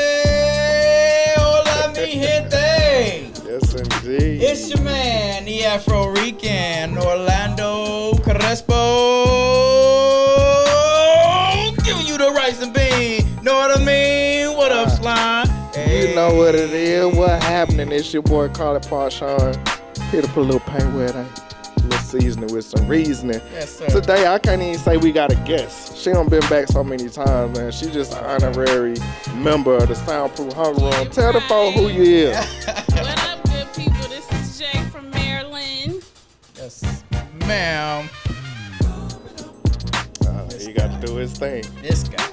Hey, hola mi gente. Yes, indeed. It's your man, the Afro-Rican, Orlando Crespo. Giving you the rice and bean. Know what I mean? What up, slime? Hey. You know what it is. What happening? It's your boy, Carly Parshawn. Here to put a little paint where it ain't. A little seasoning with some reasoning. Yes, sir. Today, I can't even say we got a guest. She done been back so many times, man. She just an honorary member of the Soundproof Hunger Room. Tell the folk who you is. What up, good people? This is Jay from Maryland. Yes, ma'am. He got to do his thing. This guy.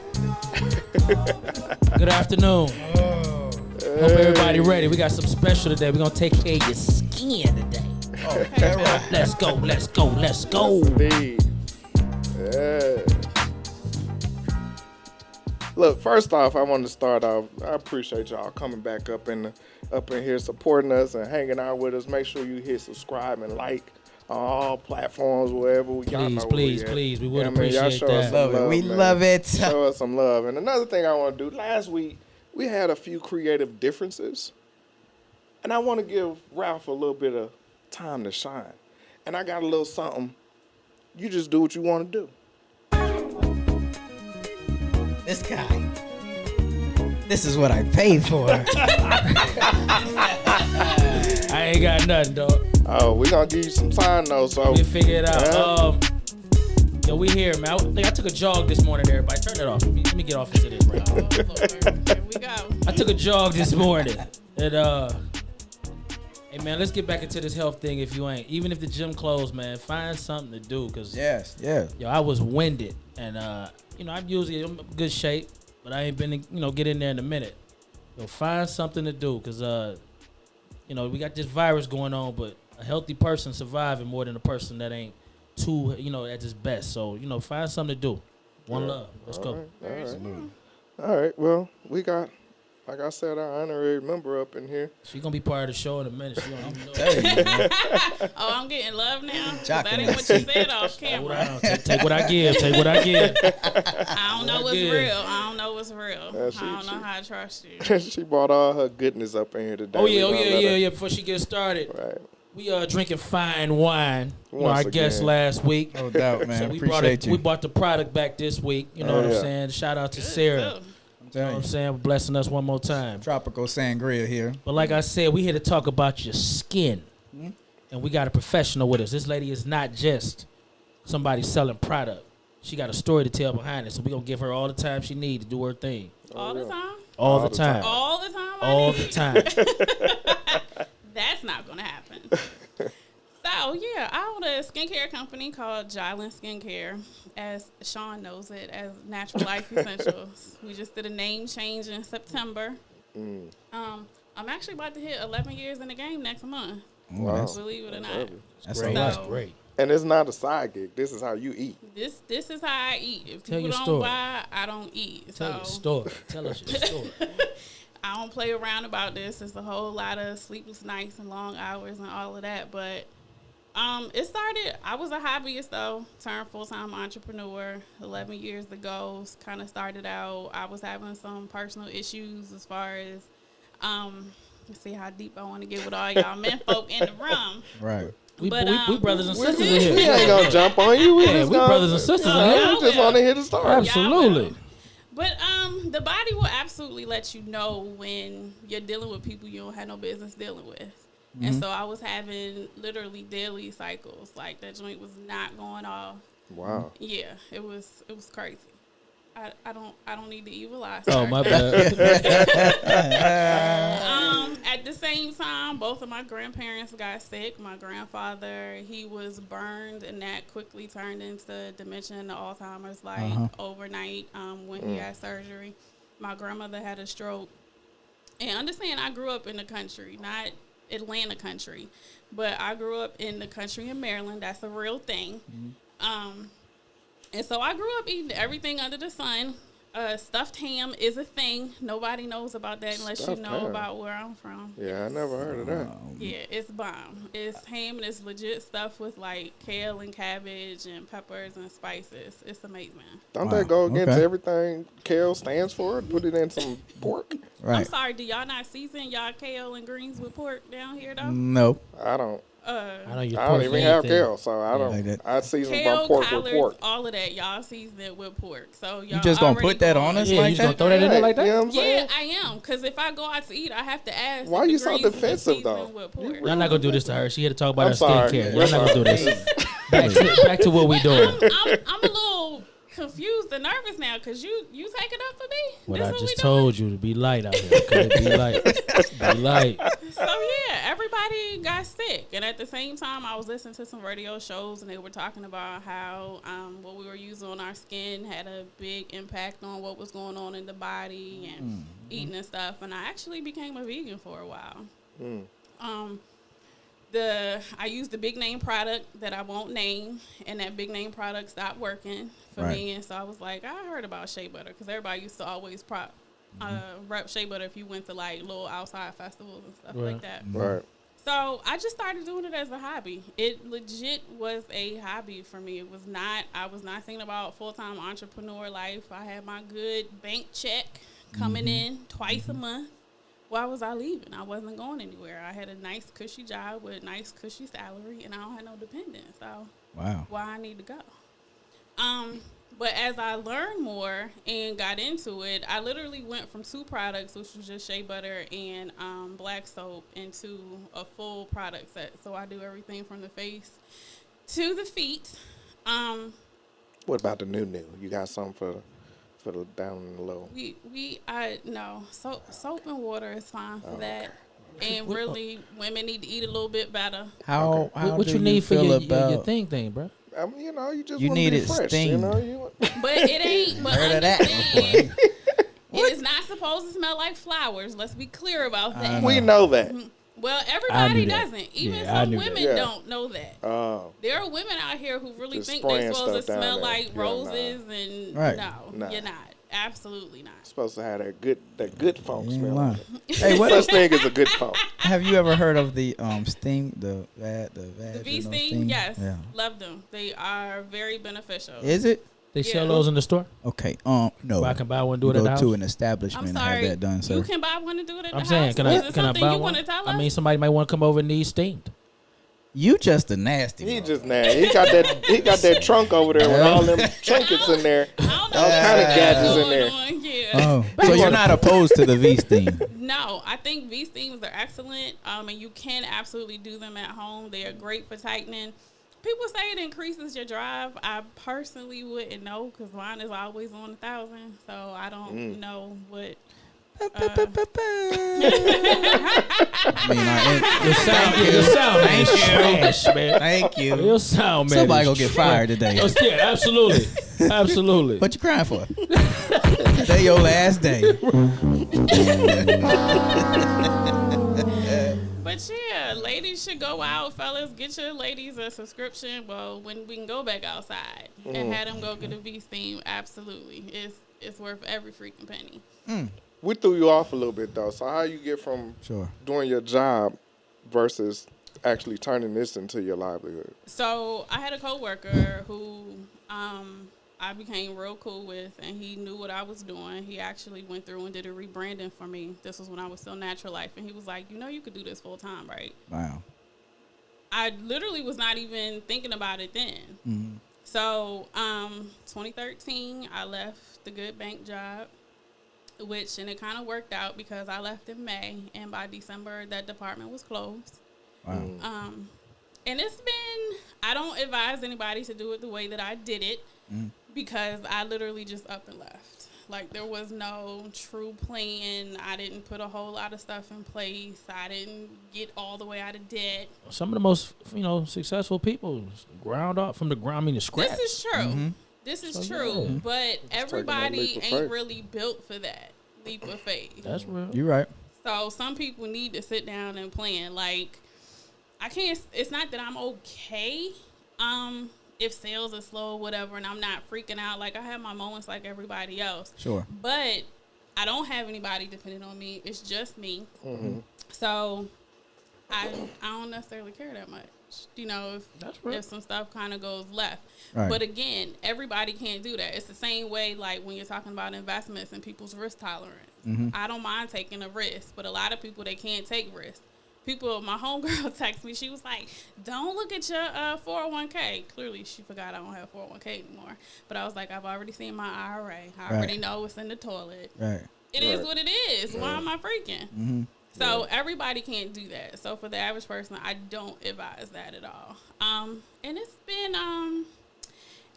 Good afternoon. Oh. Hope everybody ready. We got something special today. We're going to take care of your skin today. Okay, right. Let's go, let's go, let's go. Indeed. Yeah. Look, first off, I want to start off. I appreciate y'all coming back up in here supporting us and hanging out with us. Make sure you hit subscribe and like on all platforms, wherever we y'all know Please, we please. We would y'all appreciate show us that. some Love it. We man. love it. Show us some love. And another thing I want to do, last week we had a few creative differences, and I want to give Ralph a little bit of time to shine. And I got a little something. You just do what you want to do. This guy. This is what I paid for. I ain't got nothing, dog. Oh, we gonna give you some time though, so We'll figure it out. Yeah. Yo, we here, man. I took a jog this morning, everybody. Turn it off. Let me get off into this, right? Oh, Lord. Here we go. I took a jog this morning. And, hey, man, let's get back into this health thing if you ain't. Even if the gym closed, man, find something to do. Because, Yes. yo, I was winded. And, I'm usually in good shape. But I ain't been, get in there in a minute. Yo, find something to do. Because, we got this virus going on. But a healthy person surviving more than a person that ain't too, at his best. So, find something to do. One love. Let's go. All right. Well, we got, like I said, our honorary member up in here. She gonna be part of the show in a minute. She don't even know. Tell you, man. Oh, I'm getting love now? Jocking That ain't what you said off Hold camera. on. Take what I give. Take what I give. I don't know what's Yeah. real. I don't know what's real. Yeah, I don't know how I trust you. She brought all her goodness up in here today. Oh We yeah, gonna let her- Before she gets started, Right. we drinking fine wine. Once Our guest again. last week. No doubt, man. So we Appreciate you. brought the product back this week. You know Oh, what I'm yeah. saying? Shout out to Good, Sarah. too. I'm You know telling what I'm you. saying? Blessing us one more time. Tropical sangria here. But like I said, we here to talk about your skin. And we got a professional with us. This lady is not just somebody selling product. She got a story to tell behind it. So we going to give her all the time she needs to do her thing. All the time? All the time. All the time? All the time. That's not going to happen. So, yeah, I own a skincare company called Jylin Skincare, as Sean knows it, as Natural Life Essentials. We just did a name change in September. I'm actually about to hit 11 years in the game next month, Wow. believe it or not. That's Great. a lot. That's great. And it's not a side gig. This is how you eat. This is how I eat. If Tell people your don't story. buy, I don't eat. Tell So your story. Tell us your story. I don't play around about this. It's a whole lot of sleepless nights and long hours and all of that. But it started, I was a hobbyist though, turned full-time entrepreneur 11 years ago. Kind of started out, I was having some personal issues as far as, let's see how deep I want to get with all y'all men folk in the room. Right. We But, brothers and We sisters in here. ain't gonna jump on you. We Yeah, just we gonna, brothers and sisters in Yeah, here. we just want to hear the story. Absolutely. But the body will absolutely let you know when you're dealing with people you don't have no business dealing with. And so I was having literally daily cycles. Like that joint was not going off. Wow. Yeah, it was crazy. I don't need to evil eye. Oh, my bad. At the same time, both of my grandparents got sick. My grandfather, he was burned, and that quickly turned into dementia and Alzheimer's overnight when he had surgery. My grandmother had a stroke. And understand, I grew up in the country, not Atlanta country, but I grew up in the country in Maryland. That's a real thing. And so I grew up eating everything under the sun. Stuffed ham is a thing. Nobody knows about that unless Stuffed you know ham. about where I'm from. Yeah, I never heard of that. Yeah, it's bomb. It's ham and it's legit stuff with like kale and cabbage and peppers and spices. It's amazing. Don't that go against everything kale stands for? Put it in some pork? Right. I'm sorry, do y'all not season y'all kale and greens with pork down here though? No. I don't. I I don't even have kale, so I don't. Like that. I season my Kale, pork collards, with pork. all of that, y'all season it with pork. So y'all You just gonna already put that going- on us Yeah, like you just gonna that? throw that in there like that? You know what I'm saying? Yeah, I am. Because if I go out to eat, I have to ask. Why if the you so greens was defensive, seasoned though? with pork. Y'all not gonna do this to her. She here to talk about I'm her sorry. skincare. I'm Y'all not gonna do this. Back to what we doing. I'm a little confused and nervous now because you take it up for me. What This I we just doing? told you to be light out here. Okay? Be light. Be light. So yeah, everybody got sick, and at the same time, I was listening to some radio shows, and they were talking about how what we were using on our skin had a big impact on what was going on in the body and eating and stuff. And I actually became a vegan for a while. I used the big name product that I won't name, and that big name product stopped working for me. And so I was like, I heard about shea butter because everybody used to always rep shea butter if you went to like little outside festivals and stuff like that. Right. So I just started doing it as a hobby. It legit was a hobby for me. I was not thinking about full-time entrepreneur life. I had my good bank check coming in twice a month. Why was I leaving? I wasn't going anywhere. I had a nice cushy job with a nice cushy salary, and I don't have no dependents. So why I need to go? But as I learned more and got into it, I literally went from 2 products, which was just shea butter and black soap, into a full product set. So I do everything from the face to the feet. What about the new? You got something for the down low? No, soap and water is fine for that. And really, women need to eat a little bit better. How What do you need for feel your about thing, bro? I mean, you know, you just You want to need be it fresh. steamed. You know, But it ain't. But Heard of that understand, it is not supposed to smell like flowers. Let's be clear about that. we know that. Well, everybody that. doesn't. Even Yeah, I some knew that. women Yeah. don't know that. Oh, There are women out here who really Just think they're spraying supposed to stuff down smell there. like Yeah, roses and Right. no, you're not. Absolutely not. supposed to have that good funk You ain't smell. lying. on it. Hey, what Such thing as a good funk. have you ever heard of the steam the The V vaginal steam, yes, Yeah. love them. They are very beneficial. Is it? They sell Yeah. those in the store. Okay. No. Where I can buy one, do You it at the go house. to an I'm establishment and have sorry. that done, sir. You can buy one and do it at I'm the saying, house. can Is I it can I something buy you one? want to tell us? I mean, somebody might want to come over and need steamed. You just a nasty. He bro. just nasty. He got that trunk over there with all them trinkets in there. I don't know All what kind of you got gadgets in going there. on here. Oh, so you're not opposed to the V steam? No, I think V steams are excellent, and you can absolutely do them at home. They are great for tightening. People say it increases your drive. I personally wouldn't know because mine is always on 1,000, so I don't know what. I mean, Your sound man is trash, man. Thank you. Your sound man. Somebody is gonna get trash. fired today. Yeah, absolutely, absolutely. What you crying for? Today your last day. But yeah, ladies should go out, fellas. Get your ladies a subscription. Well, when we can go back outside and have them go get a V steam, absolutely, it's worth every freaking penny. We threw you off a little bit though. So how you get from doing your job versus actually turning this into your livelihood? So I had a coworker who I became real cool with, and he knew what I was doing. He actually went through and did a rebranding for me. This was when I was still Natural Life, and he was like, you could do this full time, right? Wow. I literally was not even thinking about it then. Mm-hmm. So 2013, I left the good bank job, and it kind of worked out because I left in May, and by December, that department was closed. Wow. And it's been, I don't advise anybody to do it the way that I did it because I literally just up and left. Like, there was no true plan. I didn't put a whole lot of stuff in place. I didn't get all the way out of debt. Some of the most, successful people ground up from the ground, I mean, the scratch. This is true. This is true. But everybody leap of ain't faith. really built for that leap of faith. That's real. You're right. So some people need to sit down and plan. Like, I can't, it's not that I'm okay. if sales are slow or whatever, and I'm not freaking out. Like, I have my moments like everybody else. Sure. But I don't have anybody depending on me. It's just me. Mm-hmm. So I don't necessarily care that much. You know, if some stuff kind of goes left. Right. But again, everybody can't do that. It's the same way, like, when you're talking about investments and people's risk tolerance. Mm-hmm. I don't mind taking a risk, but a lot of people, they can't take risks. People, my homegirl texted me. She was like, don't look at your 401k. Clearly, she forgot I don't have 401k anymore. But I was like, I've already seen my IRA. I already know it's in the toilet. Right. It is what it is. Why am I freaking? Mm-hmm. So everybody can't do that. So for the average person, I don't advise that at all. And it's been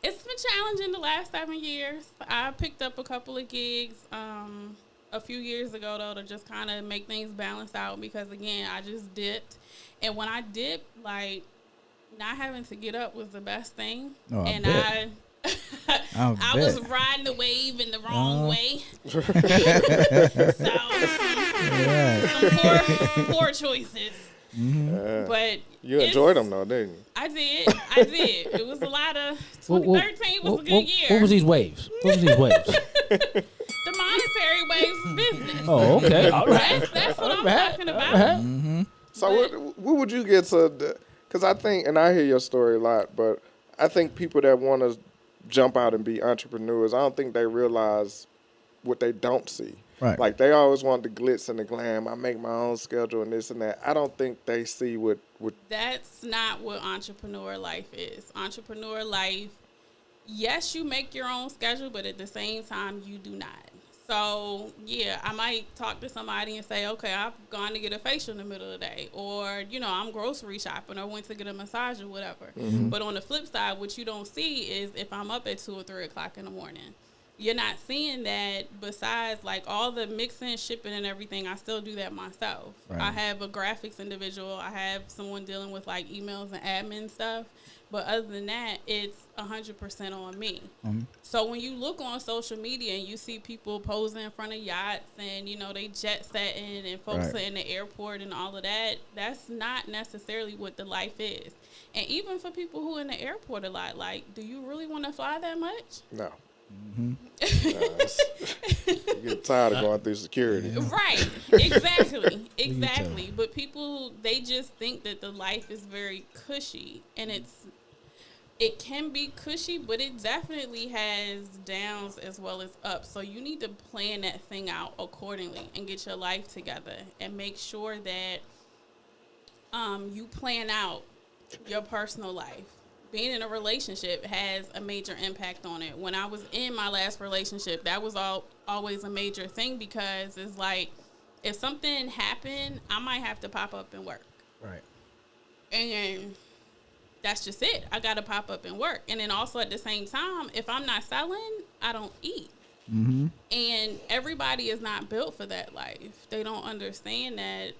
challenging the last 7 years. I picked up a couple of gigs a few years ago, though, to just kind of make things balance out because, again, I just dipped. And when I dipped, like, not having to get up was the best thing. Oh, I was riding the wave in the wrong way. Some poor choices. Mm-hmm. But you enjoyed them, though, didn't you? I did. It was a lot of 2013 was a good year. What was these waves? The monetary waves was business. Oh, okay. All right. That's what I'm talking about. Mm-hmm. So what would you get to? Because I think, and I hear your story a lot, but I think people that want to jump out and be entrepreneurs, I don't think they realize what they don't see. Right. Like, they always want the glitz and the glam. I make my own schedule and this and that. I don't think they see what... That's not what entrepreneur life is. Entrepreneur life, yes, you make your own schedule, but at the same time, you do not. So, yeah, I might talk to somebody and say, okay, I've gone to get a facial in the middle of the day. Or, you know, I'm grocery shopping or went to get a massage or whatever. Mm-hmm. But on the flip side, what you don't see is if I'm up at 2 or 3 o'clock in the morning. You're not seeing that besides, like, all the mixing, shipping, and everything, I still do that myself. Right. I have a graphics individual. I have someone dealing with, like, emails and admin stuff. But other than that, it's 100% on me. Mm-hmm. So when you look on social media and you see people posing in front of yachts and, you know, they jet setting and folks are in the airport and all of that, that's not necessarily what the life is. And even for people who are in the airport a lot, like, do you really want to fly that much? No. Mm-hmm. You get tired of going through security. Right. Exactly. But people, they just think that the life is very cushy, and it can be cushy, but it definitely has downs as well as ups. So you need to plan that thing out accordingly and get your life together and make sure that you plan out your personal life. Being in a relationship has a major impact on it. When I was in my last relationship, that was always a major thing because it's like, if something happened, I might have to pop up and work. Right. And that's just it. I got to pop up and work. And then also at the same time, if I'm not selling, I don't eat. Mm-hmm. And everybody is not built for that life. They don't understand that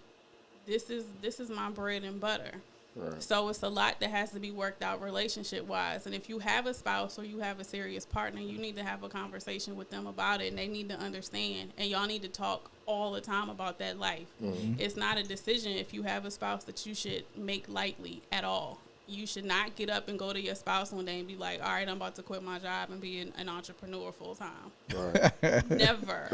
this is my bread and butter. Right. So it's a lot that has to be worked out relationship-wise. And if you have a spouse or you have a serious partner, you need to have a conversation with them about it, and they need to understand. And y'all need to talk all the time about that life. Mm-hmm. It's not a decision if you have a spouse that you should make lightly at all. You should not get up and go to your spouse one day and be like, all right, I'm about to quit my job and be an entrepreneur full-time. Right. Never.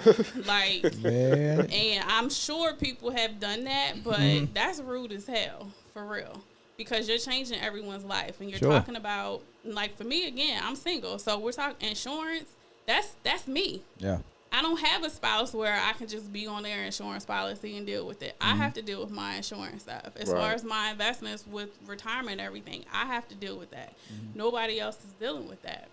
Man. And I'm sure people have done that, but that's rude as hell, for real. Because you're changing everyone's life, and you're talking about, like, for me, again, I'm single, so we're talking insurance. That's me. Yeah. I don't have a spouse where I can just be on their insurance policy and deal with it. I have to deal with my insurance stuff. As far as my investments with retirement and everything, I have to deal with that. Nobody else is dealing with that.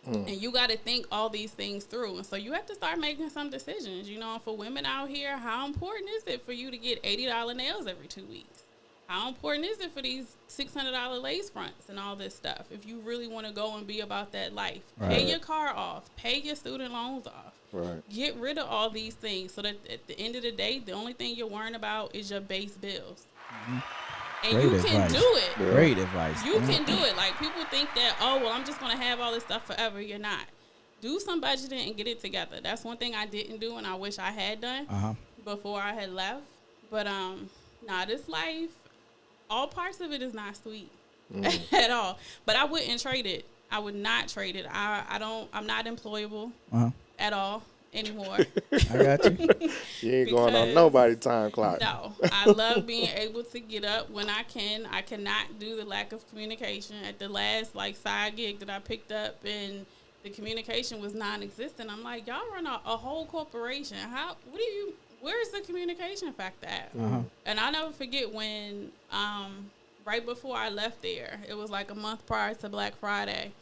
And you got to think all these things through. And so you have to start making some decisions. You know, for women out here, how important is it for you to get $80 nails every 2 weeks? How important is it for these $600 lace fronts and all this stuff if you really want to go and be about that life? Right. Pay your car off. Pay your student loans off. Right. Get rid of all these things so that at the end of the day, the only thing you're worrying about is your base bills. Mm-hmm. And great you can do it. Yeah. Great advice. You can do it. Like, people think that, oh, well, I'm just going to have all this stuff forever. You're not. Do some budgeting and get it together. That's one thing I didn't do and I wish I had done before I had left. But, this life, all parts of it is not sweet. at all. But I wouldn't trade it. I would not trade it. I'm not employable at all anymore. I got you. You ain't going on nobody's time clock. No, I love being able to get up when I can. I cannot do the lack of communication. At the last side gig that I picked up, and the communication was non-existent. I'm like, y'all run a whole corporation. Where's the communication factor at? And I'll never forget when, right before I left there, it was like a month prior to Black Friday.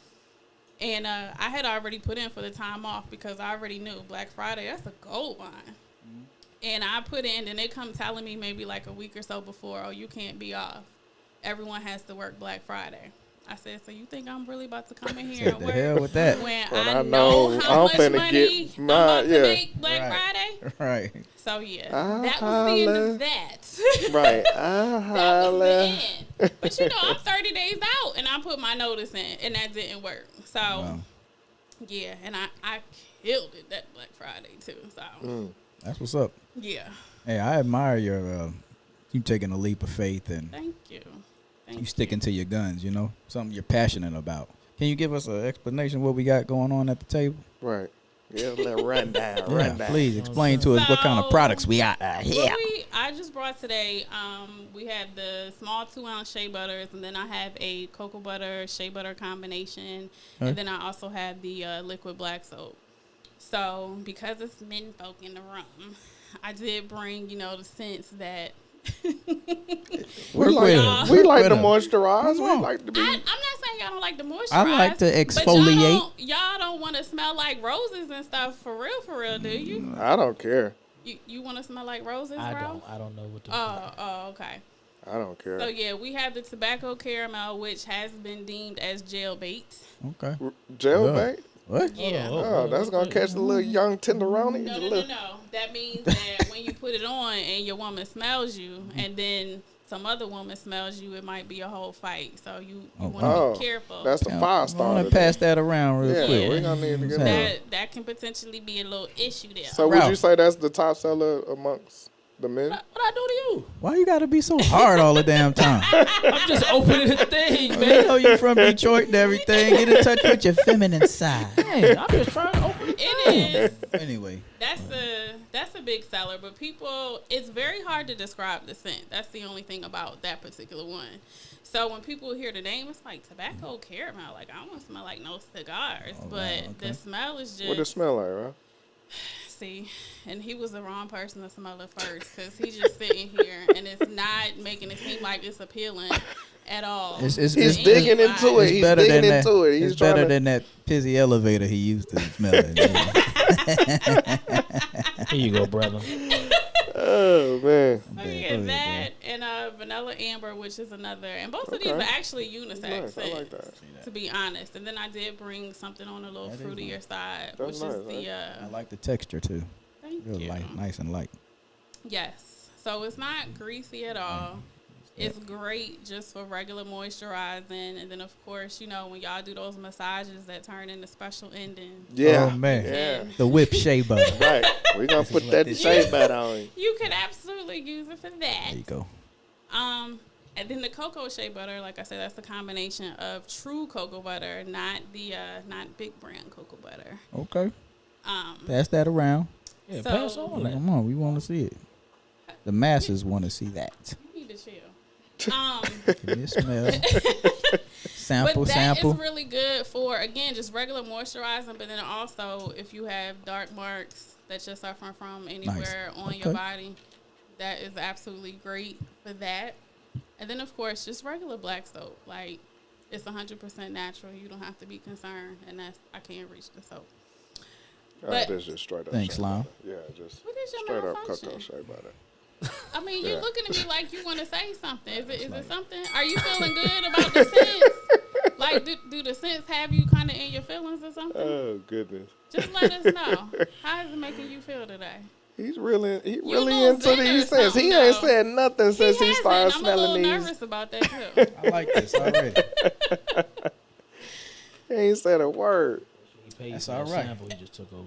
And I had already put in for the time off because I already knew Black Friday, that's a gold mine. And I put in, and they come telling me maybe like a week or so before, oh, you can't be off. Everyone has to work Black Friday. I said, so you think I'm really about to come in here and the work hell with that? when But I know how much money I'm about to make Black Friday? Right. So, yeah, that was the end of that. Right. That was the end. But, I'm 30 days out, and I put my notice in, and that didn't work. So, yeah, and I killed it that Black Friday, too. So, that's what's up. Yeah. Hey, I admire your you taking a leap of faith and Thank you. you sticking to your guns, something you're passionate about. Can you give us an explanation what we got going on at the table? Right. Yeah, let run down. Please explain to us what kind of products we got here. I just brought today, we have the small 2-ounce shea butters, and then I have a cocoa butter, shea butter combination, and then I also have the liquid black soap. So because it's men folk in the room, I did bring, the scents that we like to moisturize. We like to be. I'm not saying y'all don't like to moisturize. I like to exfoliate. But y'all don't want to smell like roses and stuff for real, do you? I don't care. You want to smell like roses, bro? I don't know what to do. Oh, okay. I don't care. So, yeah, we have the tobacco caramel, which has been deemed as jail bait. Okay. Jail bait? What? Yeah. Oh, that's going to catch the little young tenderoni? No. That means that when you put it on and your woman smells you, and then some other woman smells you, it might be a whole fight. So you want to be careful. That's the fire starter. I'm going to pass that around real quick. We're going to need to get that can potentially be a little issue there. So would you say that's the top seller amongst the men? What I do to you? Why you got to be so hard all the damn time? I'm just opening the thing, man. I know you from Detroit and everything. Get in touch with your feminine side. Hey, I'm just trying to open it. It is. Anyway. That's a big seller, but it's very hard to describe the scent. That's the only thing about that particular one. So when people hear the name, it's like tobacco caramel. Like, I don't smell like no cigars, the smell is just. What does it smell like, right? See, and he was the wrong person to smell it first because he's just sitting here and it's not making it seem like it's appealing at all. He's digging into it. He's digging into it. It's better than that pizzy elevator he used to smell it. Here you go, brother. Oh, man. That and vanilla amber, which is another. And both of these are actually unisex. Nice. I like that. To be honest. And then I did bring something on a little fruitier side, which nice, is the. I like the texture, too. Thank Real you. light, nice and light. Yes. So it's not greasy at all. It's great just for regular moisturizing. And then, of course, when y'all do those massages that turn into special endings. Yeah. Oh, man. Yeah. The whip shea butter. Right. We're going to put that shea butter on you. You could absolutely use it for that. There you go. And then the cocoa shea butter, like I said, that's the combination of true cocoa butter, not the not big brand cocoa butter. Okay. Pass that around. Yeah, pass on that. Come on, we want to see it. The masses want to see that. You need to chill. Give me a smell. Sample. That is really good for, again, just regular moisturizing, but then also if you have dark marks that you're suffering from anywhere on your body, that is absolutely great for that. And then, of course, just regular black soap. Like, it's 100% natural. You don't have to be concerned, and I can't reach the soap. But this just straight up. Thanks, Lon. Yeah, just what is your straight up malfunction? cocoa shea butter. I mean, you're looking at me like you want to say something. Is it something? Are you feeling good about the scents? Like, do the scents have you kind of in your feelings or something? Oh, goodness. Just let us know. How is it making you feel today? He's really into these scents. He ain't said nothing since he started smelling these. I'm a little nervous about that, too. I like this already. He ain't said a word. That's all right. Sample he just took over.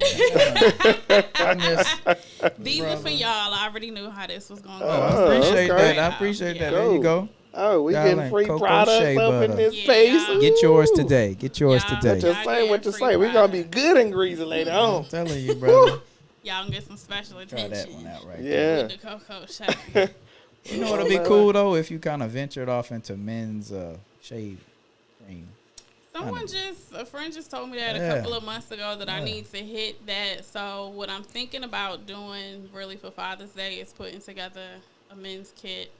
These are for y'all. I already knew how this was going to go. I appreciate that. There you go. Oh, we Y'all getting ain't free Cocoa products Shea up butter. in this Yeah, space. y'all- Get yours Ooh. today. Get yours Y'all- today. Just y'all saying what getting to free say. We're gonna be product. good and greasy later I'm on. telling you, brother. Y'all can get some special Try attention. that one out right Yeah. With the Cocoa Shea. You know what'll be cool though if you kind of ventured off into men's shave cream. A friend just told me that Yeah. a couple of months ago that I Yeah. need to hit that. So what I'm thinking about doing really for Father's Day is putting together a men's kit,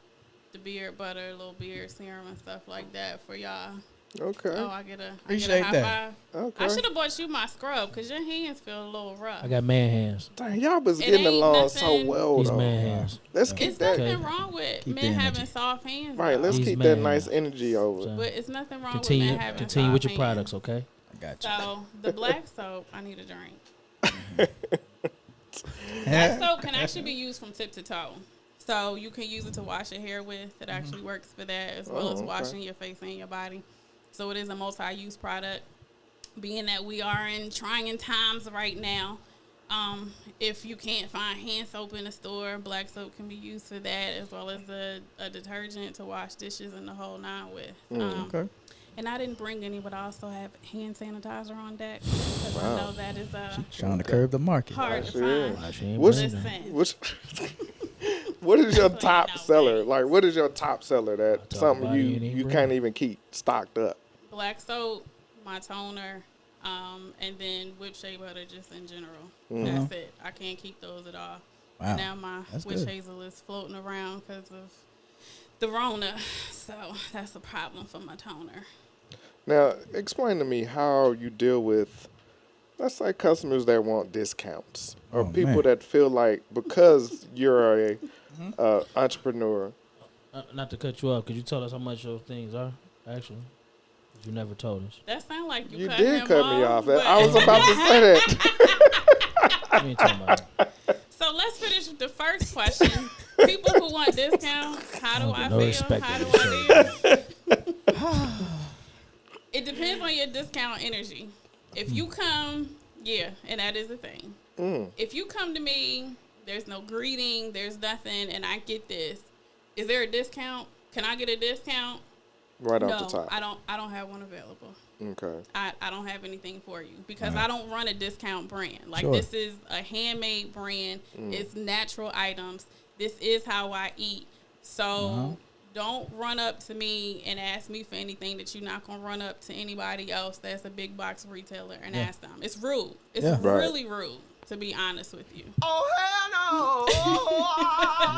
the beard butter, little beard serum and stuff like that for y'all. Okay. Oh, I get a Appreciate high that. five. Okay. I should have bought you my scrub because your hands feel a little rough. I got man hands. Dang, y'all was It getting ain't along so nothing- well These though. man hands. Let's keep It's that. nothing Okay. wrong with Keep the men energy. having soft hands. Right. though. Let's These keep that man nice hands. energy over. So- But it's nothing wrong with Continue, men having continue soft with your hands. products, okay? I got you. So the black soap, I need a drink. Black soap can actually be used from tip to toe. So you can use it to wash your hair with. It actually works for that as well as okay. washing your face and your body. So it is a multi-use product. Being that we are in trying times right now, if you can't find hand soap in the store, black soap can be used for that as well as a detergent to wash dishes and the whole nine with. Okay. And I didn't bring any, but I also have hand sanitizer on deck because I know that is Trying to curb the market. hard to Sure. find. She ain't What's- bring that. Listen, Which, what is your So you top know, seller? babe. Like, what is your top seller that Talk something about it, you you ain't you bring can't it. even keep stocked up? black soap, my toner, and then whip shea butter just in general. Mm-hmm. That's it. I can't keep those at all. Wow. Now my That's witch good. hazel is floating around because of the Rona. So that's a problem for my toner. Now, explain to me how you deal with, let's say, customers that want discounts or Oh, people man. that feel like because you're a entrepreneur. Not to cut you off, could you tell us how much those things are, actually? You never told us. That sounds like you You cut did him cut me off. but- I was about to say that. We ain't talking about it. So let's finish with the first question. People who want discounts, how do I I don't get no feel? respect How in do this I deal? It depends on your discount energy. If you come, yeah, and that is the thing. If you come to me, there's no greeting, there's nothing, and I get this. Is there a discount? Can I get a discount? Right No, off the top. I don't have one available. Okay. I don't have anything for you because I don't run a discount brand. Like Sure. this is a handmade brand. It's natural items. This is how I eat. So don't run up to me and ask me for anything that you're not gonna run up to anybody else that's a big box retailer and ask them. It's rude. It's Yeah. Right. really rude, to be honest with you.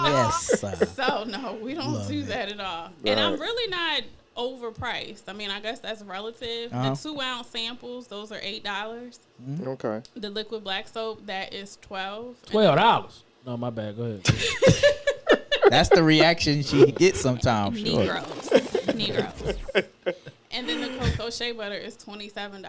Yes. So no, we don't Love do it. that at all. And I'm Right. really not overpriced. I mean, I guess that's relative. Uh-huh. The 2-ounce samples, those are $8. Okay. The liquid black soap, that is $12. $12. No, my bad. Go ahead. That's the reaction she gets sometimes. Sure. Negroes. And then the cocoa shea butter is $27.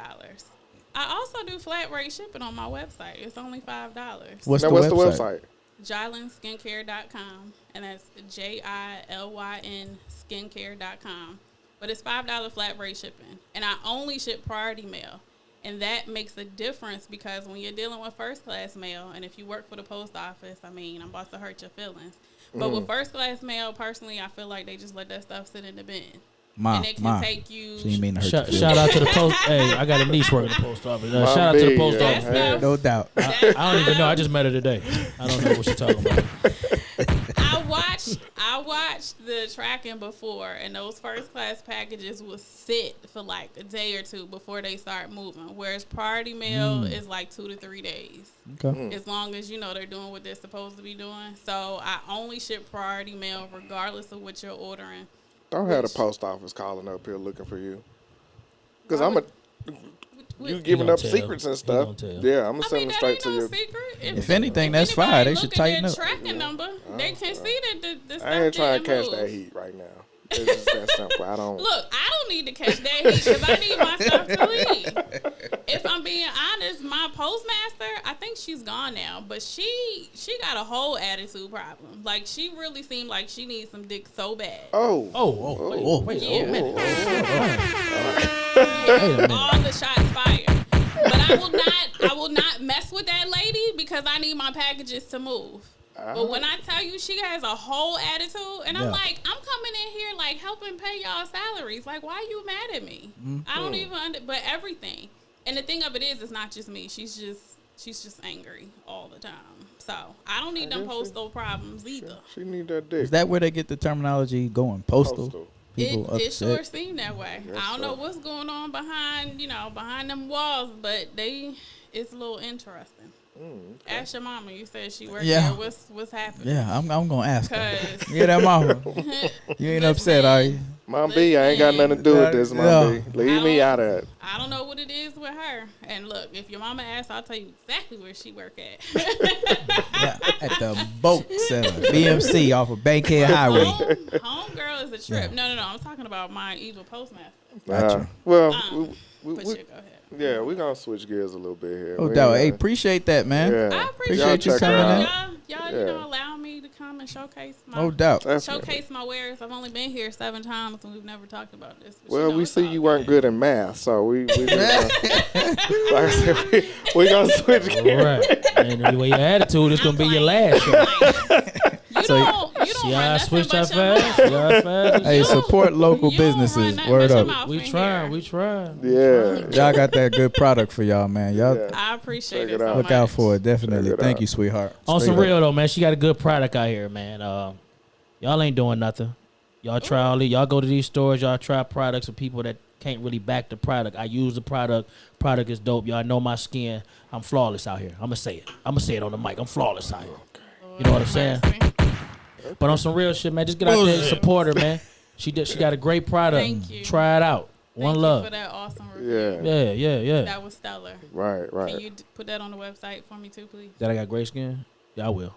I also do flat rate shipping on my website. It's only $5. What's Now, the what's website? the website? JILYNskincare.com, and that's JILYN skincare.com. But it's $5 flat rate shipping, and I only ship priority mail, and that makes a difference because when you're dealing with first class mail, and if you work for the post office, I mean, I'm about to hurt your feelings. But with first class mail, personally, I feel like they just let that stuff sit in the bin, and it can take you. She didn't mean to hurt Shout, your shout feelings. out to the post. Hey, I got a niece working at the post office. My Shout out to the big, post yeah. office. That's No doubt. I don't even know. I just met her today. I don't know what she's talking about. I watched the tracking before, and those first class packages will sit for like a day or two before they start moving. Whereas priority mail is like 2 to 3 days, Okay. as long as you know they're doing what they're supposed to be doing. So I only ship priority mail regardless of what you're ordering. Don't have the Which- post office calling up here looking for you. Because Why I'm would- you With- giving gonna up tell. secrets and He stuff. gonna tell. Yeah, I'm gonna I send mean, them that straight ain't to no you. secret. If anything, that's fine. anybody They should look at tighten their up. tracking number, they can see that the stuff I ain't trying to didn't catch move. that heat right now. It's just that simple. I don't. Look, I don't need to catch that heat because I need my stuff to leave. If I'm being honest, my postmaster, I think she's gone now, but she got a whole attitude problem. Like, she really seemed like she needs some dick so bad. Oh. Wait Yeah. a minute. Yeah, all the shots fired. But I will not mess with that lady because I need my packages to move. But when I tell you she has a whole attitude, and I'm Yeah. like, I'm coming in here like helping pay y'all salaries. Like, why are you mad at me? I don't even but everything. And the thing of it is, it's not just me. She's just angry all the time. So I don't need them postal problems either. She need that dick. Is that where they get the terminology going? Postal. People It upset. sure seemed that way. Yes, I don't know sir. what's going on behind them walls, but it's a little interesting. Okay. Ask your mama. You said she worked Yeah. there. What's happening? Yeah, I'm gonna ask her. 'Cause- Yeah, that mama. You ain't upset, are you? Mom B, I ain't got nothing to do with this, Mom B. Leave me out of it. I don't know what it is with her. And look, if your mama asks, I'll tell you exactly where she work at. Yeah, at the boat center, BMC off of Bankhead Highway. Home girl is a trip. Yeah. No. I'm talking about my evil postmaster. Gotcha. Well, But you go ahead. yeah, we're going to switch gears a little bit here. No We doubt. ain't Hey, gonna- appreciate that, man. Yeah. I appreciate Appreciate you check coming her in. out. Y'all, Yeah. allow me to come and showcase my No doubt. showcase my wares. I've only been here 7 times and we've never talked about this. But Well, we it's see all you weren't good in math, so we just, like I said, we going to switch gears. Right. And anyway, your attitude is gonna be your last show. You So- don't See run how I nothing switched but out your fast? mouth. See how fast? Hey, You- support local you don't run businesses. nothing Word but your up. mouth We in trying. here. We trying. Yeah. Y'all got that good product for y'all, man. Y'all Yeah. I appreciate Check it it so out. look much. out for it. Definitely. Check it Thank out. you, sweetheart. On Straight some up. real though, man, she got a good product out here, man. Y'all ain't doing nothing. Y'all try all these. Y'all go to these stores. Y'all try products of people that can't really back the product. I use the product. Product is dope. Y'all know my skin. I'm flawless out here. I'ma say it on the mic. I'm flawless out here. You know what I'm saying? But on some real shit, man, just get out there and support her, man. She got a great product. Thank you. Try it out. One Thank you love. for that awesome review. Yeah. Yeah. That was stellar. Right, Can right. you put that on the website for me too, please? That I got great skin? Yeah, I will.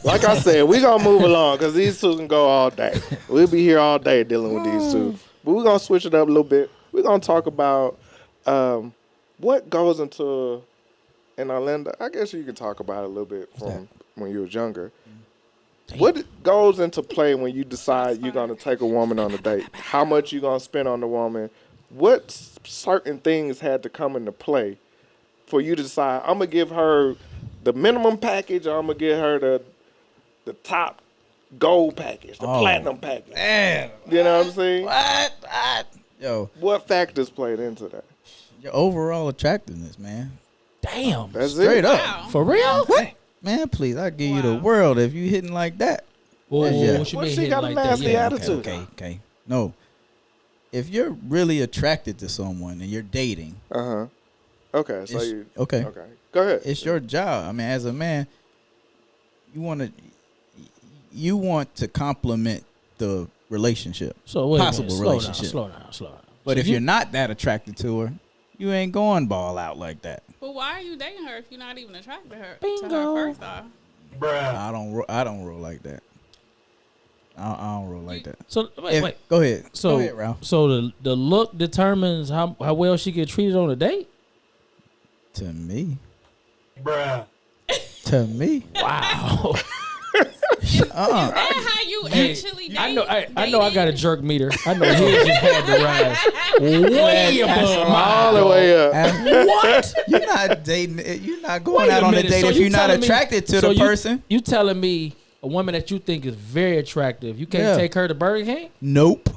Like I said, we going to move along because these two can go all day. We'll be here all day dealing with these two. But we're going to switch it up a little bit. We're going to talk about what goes into, and Orlando, I guess you can talk about it a little bit from when you was younger. What goes into play when you decide you're going to take a woman on a date? How much you going to spend on the woman? What certain things had to come into play for you to decide, I'm going to give her the minimum package, or I'm going to give her the top gold package, the platinum package? Man, You know what I'm saying? what? Yo, What factors played into that? your overall attractiveness, man. Damn. That's Straight it. up. Wow. For real? Man, please, I'll give you the Wow. world if you hitting like that. Whoa, Yeah. what you What mean she hitting got a like nasty that? Yeah. attitude? Okay. No. If you're really attracted to someone and you're dating, Uh-huh. Okay, so it's, you... okay, Okay. Go ahead. it's your job. I mean, as a man, you want to complement the relationship. So wait Possible a minute. relationship. Slow down. But So if you're not that attracted to her, you ain't going ball out like that. But why are you dating her if you're not even attracted to her Bingo. first off? I don't roll like that. I don't roll like that. So wait. Go ahead. So Go ahead, Ralph. So the look determines how well she get treated on a date. To me. To me. Wow. Is that how you actually date? I know. I know. I got a jerk meter. I know his just had to rise way above All the mine. way up. What? You're not dating. You're not going Wait out a on a minute. date So if you you're not telling me- attracted to so the you- person. You telling me a woman that you think is very attractive, you can't Yeah. take her to Burger King? Nope.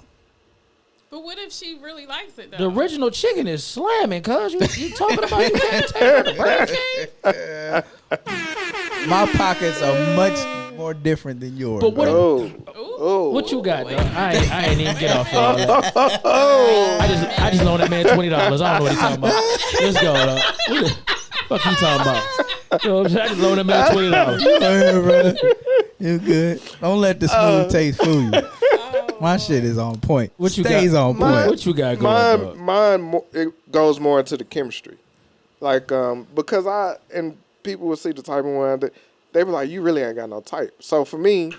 But what if she really likes it though? The original chicken is slamming, cuz you talking about you can't take her to Burger King? My pockets are much more different than yours. But what if- Oh. Ooh. Oh. What you got, though? I ain't even get off all that. Oh. I just loaned that man $20. I don't know what he talking about. Let's go, though. What the fuck you talking about? You know what I'm saying? I just loaned that man $20. Go ahead, brother. You good? Don't let the smooth taste fool you. My shit is on point. What you Stays got? on point. What you got going, dog? Mine, it goes more into the chemistry. Like, because and people will see the type of one that they were like, you really ain't got no type. So for me,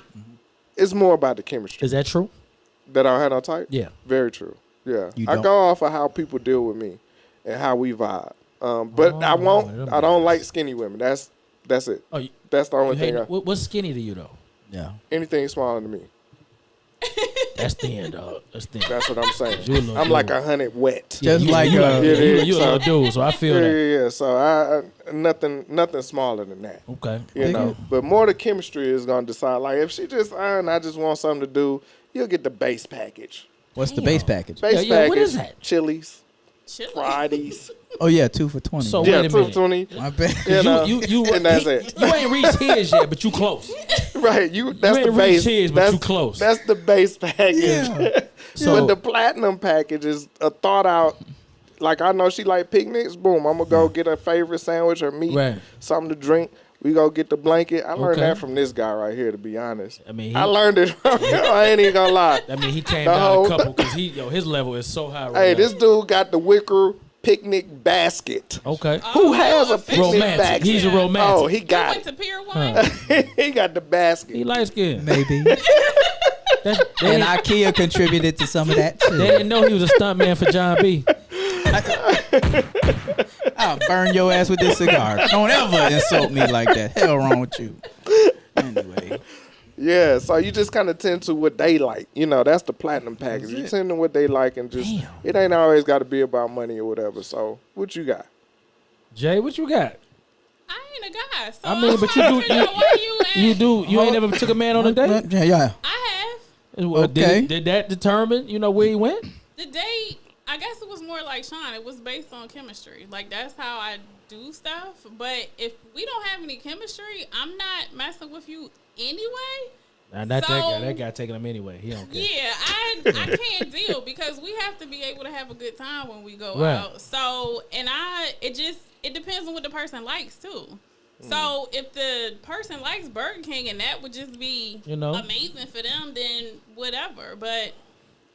it's more about the chemistry. Is that true? That I don't have no type? Yeah. Very true. Yeah. You I don't? go off of how people deal with me and how we vibe. But I them don't guys. like skinny women. That's it. Oh, you That's the only hate, thing. what's skinny to you, though? Yeah. Anything smaller than me. That's thin, dog. That's thin. That's what I'm saying. You a little I'm like dude. 100 wet. Just like you a so- little dude, so I feel that. Yeah. So I nothing smaller than that. Okay. You know, but more the chemistry is gonna decide. Like if she just, and I just want something to do, you'll get the base package. What's the base package? Base Yeah, package. what is that? Chili's, Chili. Fridays. Oh yeah, 2 for $20. So- Yeah, wait a minute. 20. my bad. You know, You and that's it. You ain't reached his yet, but you close. Right, that's ain't the base. reached his, but that's, you close. That's the base package. Yeah. So- but the platinum package is a thought out. Like I know she like picnics. Boom, I'm gonna go get her favorite sandwich or meat, Right. something to drink. We go get the blanket. I learned Okay. that from this guy right here. To be honest, I mean, I learned it from him. I ain't even gonna lie. I mean, he came The down whole- a couple because his level is so high right Hey, now. this dude got the wicker picnic basket. Okay. Who has a picnic Romantic. basket? He's a romantic. Oh, he You got went to it. Pier 1? He got the basket. He light skinned. Maybe. They And IKEA contributed to some of that too. didn't know he was a stunt man for John B. I'll burn your ass with this cigar. Don't ever insult me like that. Hell wrong with you. Anyway. Yeah, so you just kind of tend to what they like. You know, that's the platinum package. You tend to what they like and just, Damn. it ain't always got to be about money or whatever. So, what you got? Jay, what you got? I ain't a guy, so I mean, I'm but you trying do- to figure out why you You ain't never took a man on a date? Yeah. I have. Well, Okay. Did that determine, where he went? The date, I guess it was more like Sean. It was based on chemistry. Like, that's how I do stuff. But if we don't have any chemistry, I'm not messing with you anyway. Nah, not So- that guy. That guy taking him anyway. He don't care. Yeah, I can't deal because we have to be able to have a good time when we go Right. out. So, and it depends on what the person likes too. So if the person likes Burger King and that would just be amazing for them, then whatever. But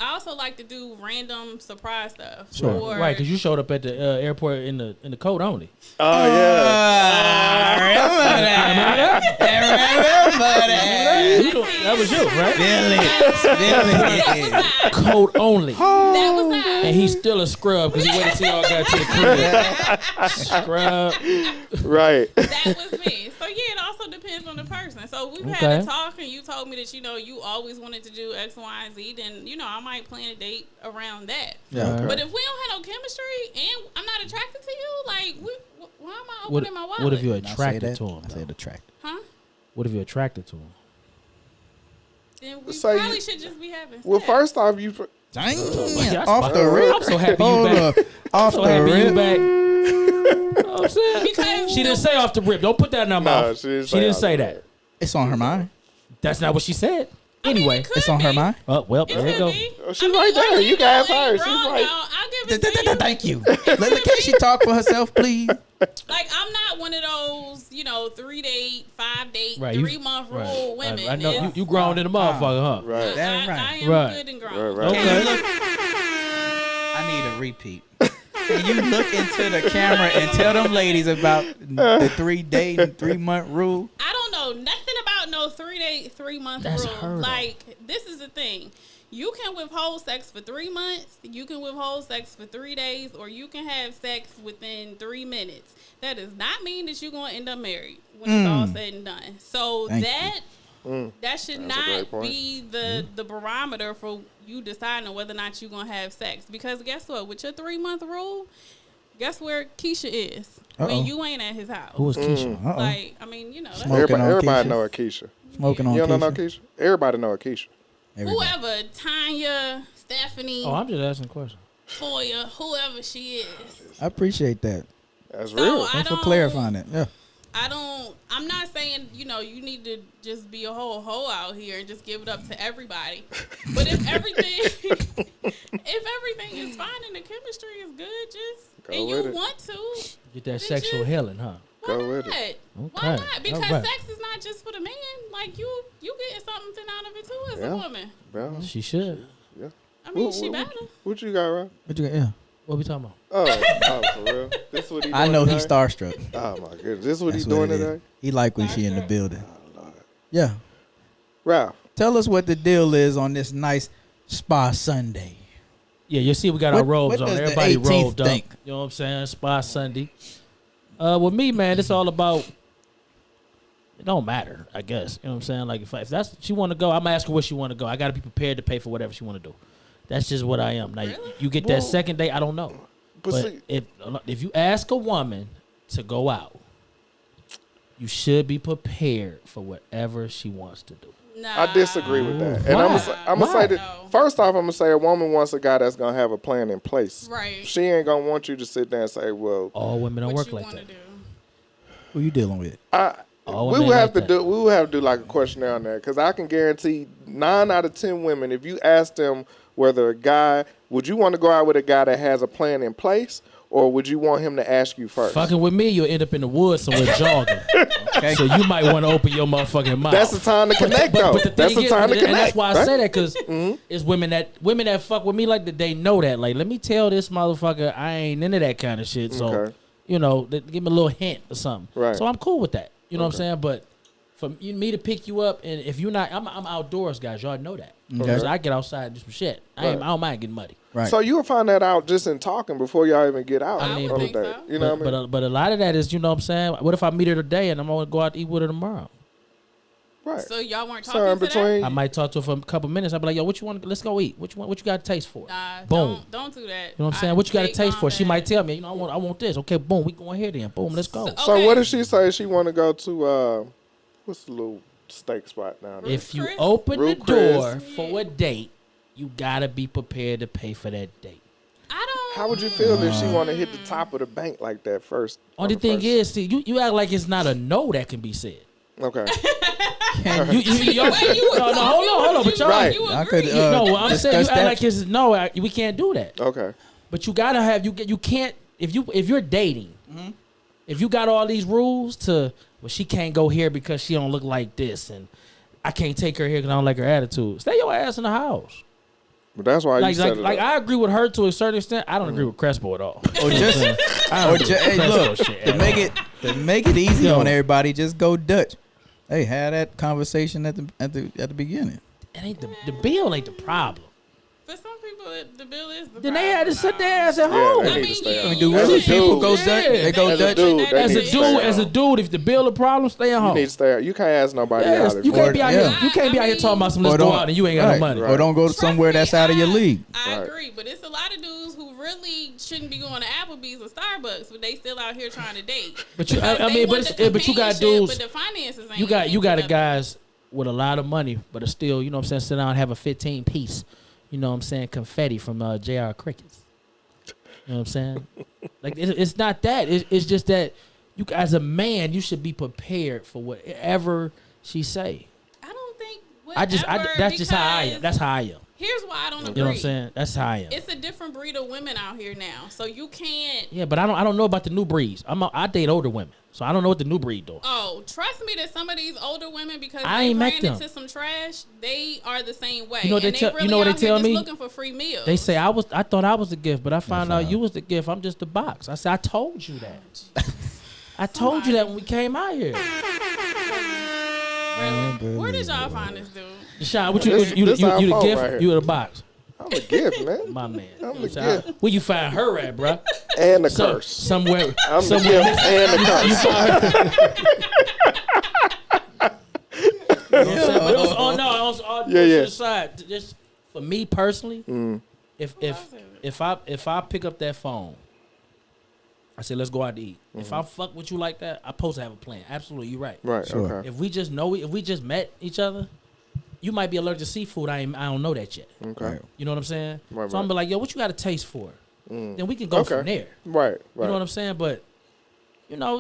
I also like to do random surprise stuff. Sure. Or, Right, because you showed up at the airport in the coat only. Oh, yeah. That was you, right? Billy. Coat only. that was that. And he's still a scrub because he waited till y'all got to the crib. Scrub. Right. That was me. So yeah, it also depends on the person. So we've Okay. had a talk, and you told me that you always wanted to do X, Y, and Z. Then I might plan a date around that. Yeah. But if we don't have no chemistry and I'm not attracted to you, like, why am I opening my wallet? What if you're I say attracted that. to him? I said attracted. Huh? What if you're attracted to him? Then we So probably should just be having Well, sex. first off, you. Dang. Yeah, Off the rip. I'm so happy you Hold back. up. Off So the happy you rip. back. You know what I'm saying? Because She didn't say off the rip. Don't put that in her No, mouth. she didn't She didn't say say off the that. It's on her mind. That's not what she said. I mean, Anyway, it could It's on her be. mind. oh well, It there you could go. be. Oh, she's right there. You can ask her. ain't She's wrong, right. though. I'll give it to you. Thank you. Can she talk for herself, please? Like, I'm not one of those, 3-date, 5-date, Right, you- 3-month rule Right. women. I know It's- you grown in the motherfucker, huh? Right. That I right. am Right. good and grown. Right. Okay. I need a repeat. Can you look into the camera and tell them ladies about the 3-day and 3-month rule? I don't know nothing about no 3-day, 3-month That's rule. her, though. Like, this is the thing. You can withhold sex for 3 months, you can withhold sex for 3 days, or you can have sex within 3 minutes. That does not mean that you're going to end up married when it's all said and done. So Thank that should That's a not great point. be the barometer for you deciding whether or not you're going to have sex. Because guess what? With your 3-month rule, guess where Keisha is Uh-oh. when you ain't at his house. Who was Keisha? Uh-oh. Like, I mean, that's Smoking on Everybody Keisha. know a Keisha. Smoking on You don't know Keisha. Keisha? Everybody know a Keisha. Everybody. whoever, Tanya, Stephanie, Oh, I'm just asking a question. Toya, whoever she is. I appreciate that. That's So, real. Thanks for don't- clarifying it. Yeah. I'm not saying, you need to just be a whole hoe out here and just give it up to everybody. But if everything is fine and the chemistry is good, Go and with you it. want to, Get that Then sexual just- healing, huh? why Go not? with Okay. Why not? Because All right. sex is not just for the man. Like, you getting something out of it too as Yeah. a woman. Yeah. She should. I mean, she better. What you got, Rob? What you got? Yeah. What we talking about? Oh, for real? This what he I doing know today? he's starstruck. Oh, my goodness. This what That's he's doing what it is. today? He like when she in the building. Yeah. Ralph. Tell us what the deal is on this nice spa Sunday. Yeah, you see we got our What- robes what on. does the Everybody 18th robed up. think? You know what I'm saying? Spa Sunday. With me, man, it's all about it don't matter, I guess. You know what I'm saying? Like if that's she want to go, I'm asking where she want to go. I got to be prepared to pay for whatever she want to do. That's just what I am. Now you get that second date, I don't know. But see, if you ask a woman to go out, you should be prepared for whatever she wants to do. Nah. I disagree with that. And I'm going to say that, first off, I'm going to say a woman wants a guy that's going to have a plan in place. Right. She ain't going to want you to sit there and say, well. All women don't work like that. Who you dealing with? We would have to do like a questionnaire on that, because I can guarantee 9 out of 10 women, if you ask them whether a guy, would you want to go out with a guy that has a plan in place, or would you want him to ask you first? Fucking with me, you'll end up in the woods somewhere jogging. Okay. So you might want to open your motherfucking mouth. That's the time to connect, though. That's the time to connect. And that's why I say that, because it's women that fuck with me like that. They know that. Like, let me tell this motherfucker I ain't into that kind of shit. So, you know, give me a little hint or something. Right. So I'm cool with that. You know what I'm saying? But for me to pick you up, and if you're not, I'm outdoors, guys. Y'all know that. Okay. So I get outside and do some shit. I don't mind getting muddy. Right. So you'll find that out just in talking before y'all even get out. I mean, think so. You know what I mean? But a lot of that is, you know what I'm saying? What if I meet her today and I'm going to go out to eat with her tomorrow? Right. So y'all weren't talking today? I might talk to her for a couple minutes. I'll be like, yo, what you want? Let's go eat. What you got a taste for? Nah, boom. Don't do that. You know what I'm saying? What you got a taste for? She might tell me, you know, I want this. Okay, boom, we going here then. Boom, let's go. So what if she say she want to go to, what's the little steak spot down there? If you open the door for a date, you got to be prepared to pay for that date. How would you feel if she want to hit the top of the bank like that first? Only thing is, see, you act like it's not a no that can be said. Okay. Hold on. But y'all, I could. I'm saying you act like it's no. We can't do that. Okay. But you gotta have you can't if you're dating, if you got all these rules to she can't go here because she don't look like this, and I can't take her here because I don't like her attitude. Stay your ass in the house. But that's why you said it. Like I agree with her to a certain extent. I don't agree with Crespo at all. To make it easy on everybody, just go Dutch. Hey, have that conversation at the beginning. It ain't the bill ain't the problem. For some people, the bill is the problem. Then they had to sit their ass at home. They need to stay at home. Do women people go Dutch? They go Dutch. As a dude, if the bill a problem, stay at home. You need to stay out. You can't ask nobody out. You can't be out here. You can't be out here talking about some let's go out and you ain't got no money. Or don't go somewhere that's out of your league. I agree, but it's a lot of dudes who really shouldn't be going to Applebee's or Starbucks, but they still out here trying to date. But you, but you got dudes. But the finances ain't. You got guys with a lot of money, but are still, you know what I'm saying, sit down and have a 15 piece. You know what I'm saying? Confetti from JR Crickets. You know what I'm saying? Like, it's not that. It's just that you, as a man, you should be prepared for whatever she say. I don't think that's just how I am. That's how I am. Here's why I don't agree. You know what I'm saying? That's how I am. It's a different breed of women out here now, so you can't. Yeah, but I don't know about the new breeds. I date older women, so I don't know what the new breed do. Oh, trust me that some of these older women, because I they ain't ran met them. into some trash, they are the same way. You know what they tell me? Looking for free meals. They say I thought I was the gift, but I found out you was the gift. I'm just the box. I said I told you that. I told you that when we came out here. Where did y'all find this dude? Deshaun, what you the gift? Right, you the box. I'm a gift, man. My man. I'm the gift. Where you find her at, bro? And the curse. Somewhere. I'm the gift and the curse. You know what I'm saying? But it was all to the side. Just for me personally, if I pick up that phone, I say let's go out to eat. If I fuck with you like that, I'm supposed to have a plan. Absolutely, you're right. Right. Sure. Okay. If we just met each other, you might be allergic to seafood. I don't know that yet. Okay. You know what I'm saying? Right, so I'm be like, yo, what you got a taste for? Then we can go from there. Right. You know what I'm saying? But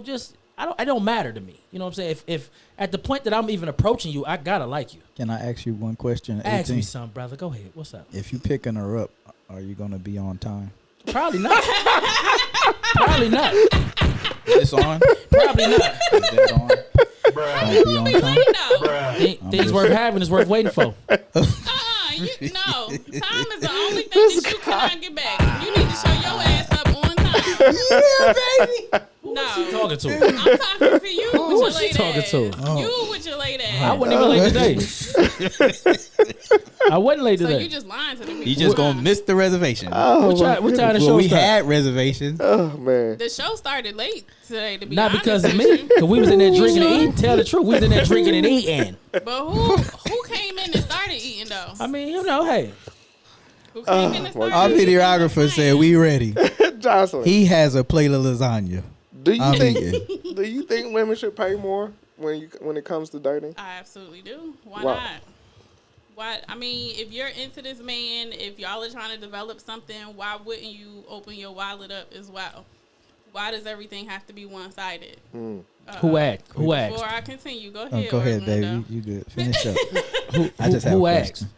just it don't matter to me. You know what I'm saying? If at the point that I'm even approaching you, I gotta like you. Can I ask you one question? Ask me something, brother. Go ahead. What's up? If you picking her up, are you gonna be on time? Probably not. Probably not. It's on? Probably not. Is that on? Bruh. Be on time? Things worth having is worth waiting for. No. Time is the only thing that you cannot get back. You need to show your ass up on time. Yeah, baby. No. Talking to? I'm talking to you Who with is your she late talking ass. to? You with your late ass. I wasn't even late today. I wasn't late So today. you just lying to the people. You just gonna miss the reservation. What time the well, show we start? had reservations. Oh man. The show started late today, to be Not honest because of with me, you. because we was in there drinking and eating. Tell the truth, we was in there drinking and eating. But who came in and started eating though? I mean, you know, hey, Who came in and started Our eating? videographer said we ready. Jocelyn, He has a plate of lasagna. do you I'm think eating. do you think women should pay more when it comes to dating? I absolutely do. Why Wow. not? Why? I mean, if you're into this man, if y'all are trying to develop something, why wouldn't you open your wallet up as well? Why does everything have to be one-sided? who asked? Who Before asked? I continue, go Oh, ahead. go ahead, Orlando. baby. You good? Finish up. Who, I just have who a asked? question.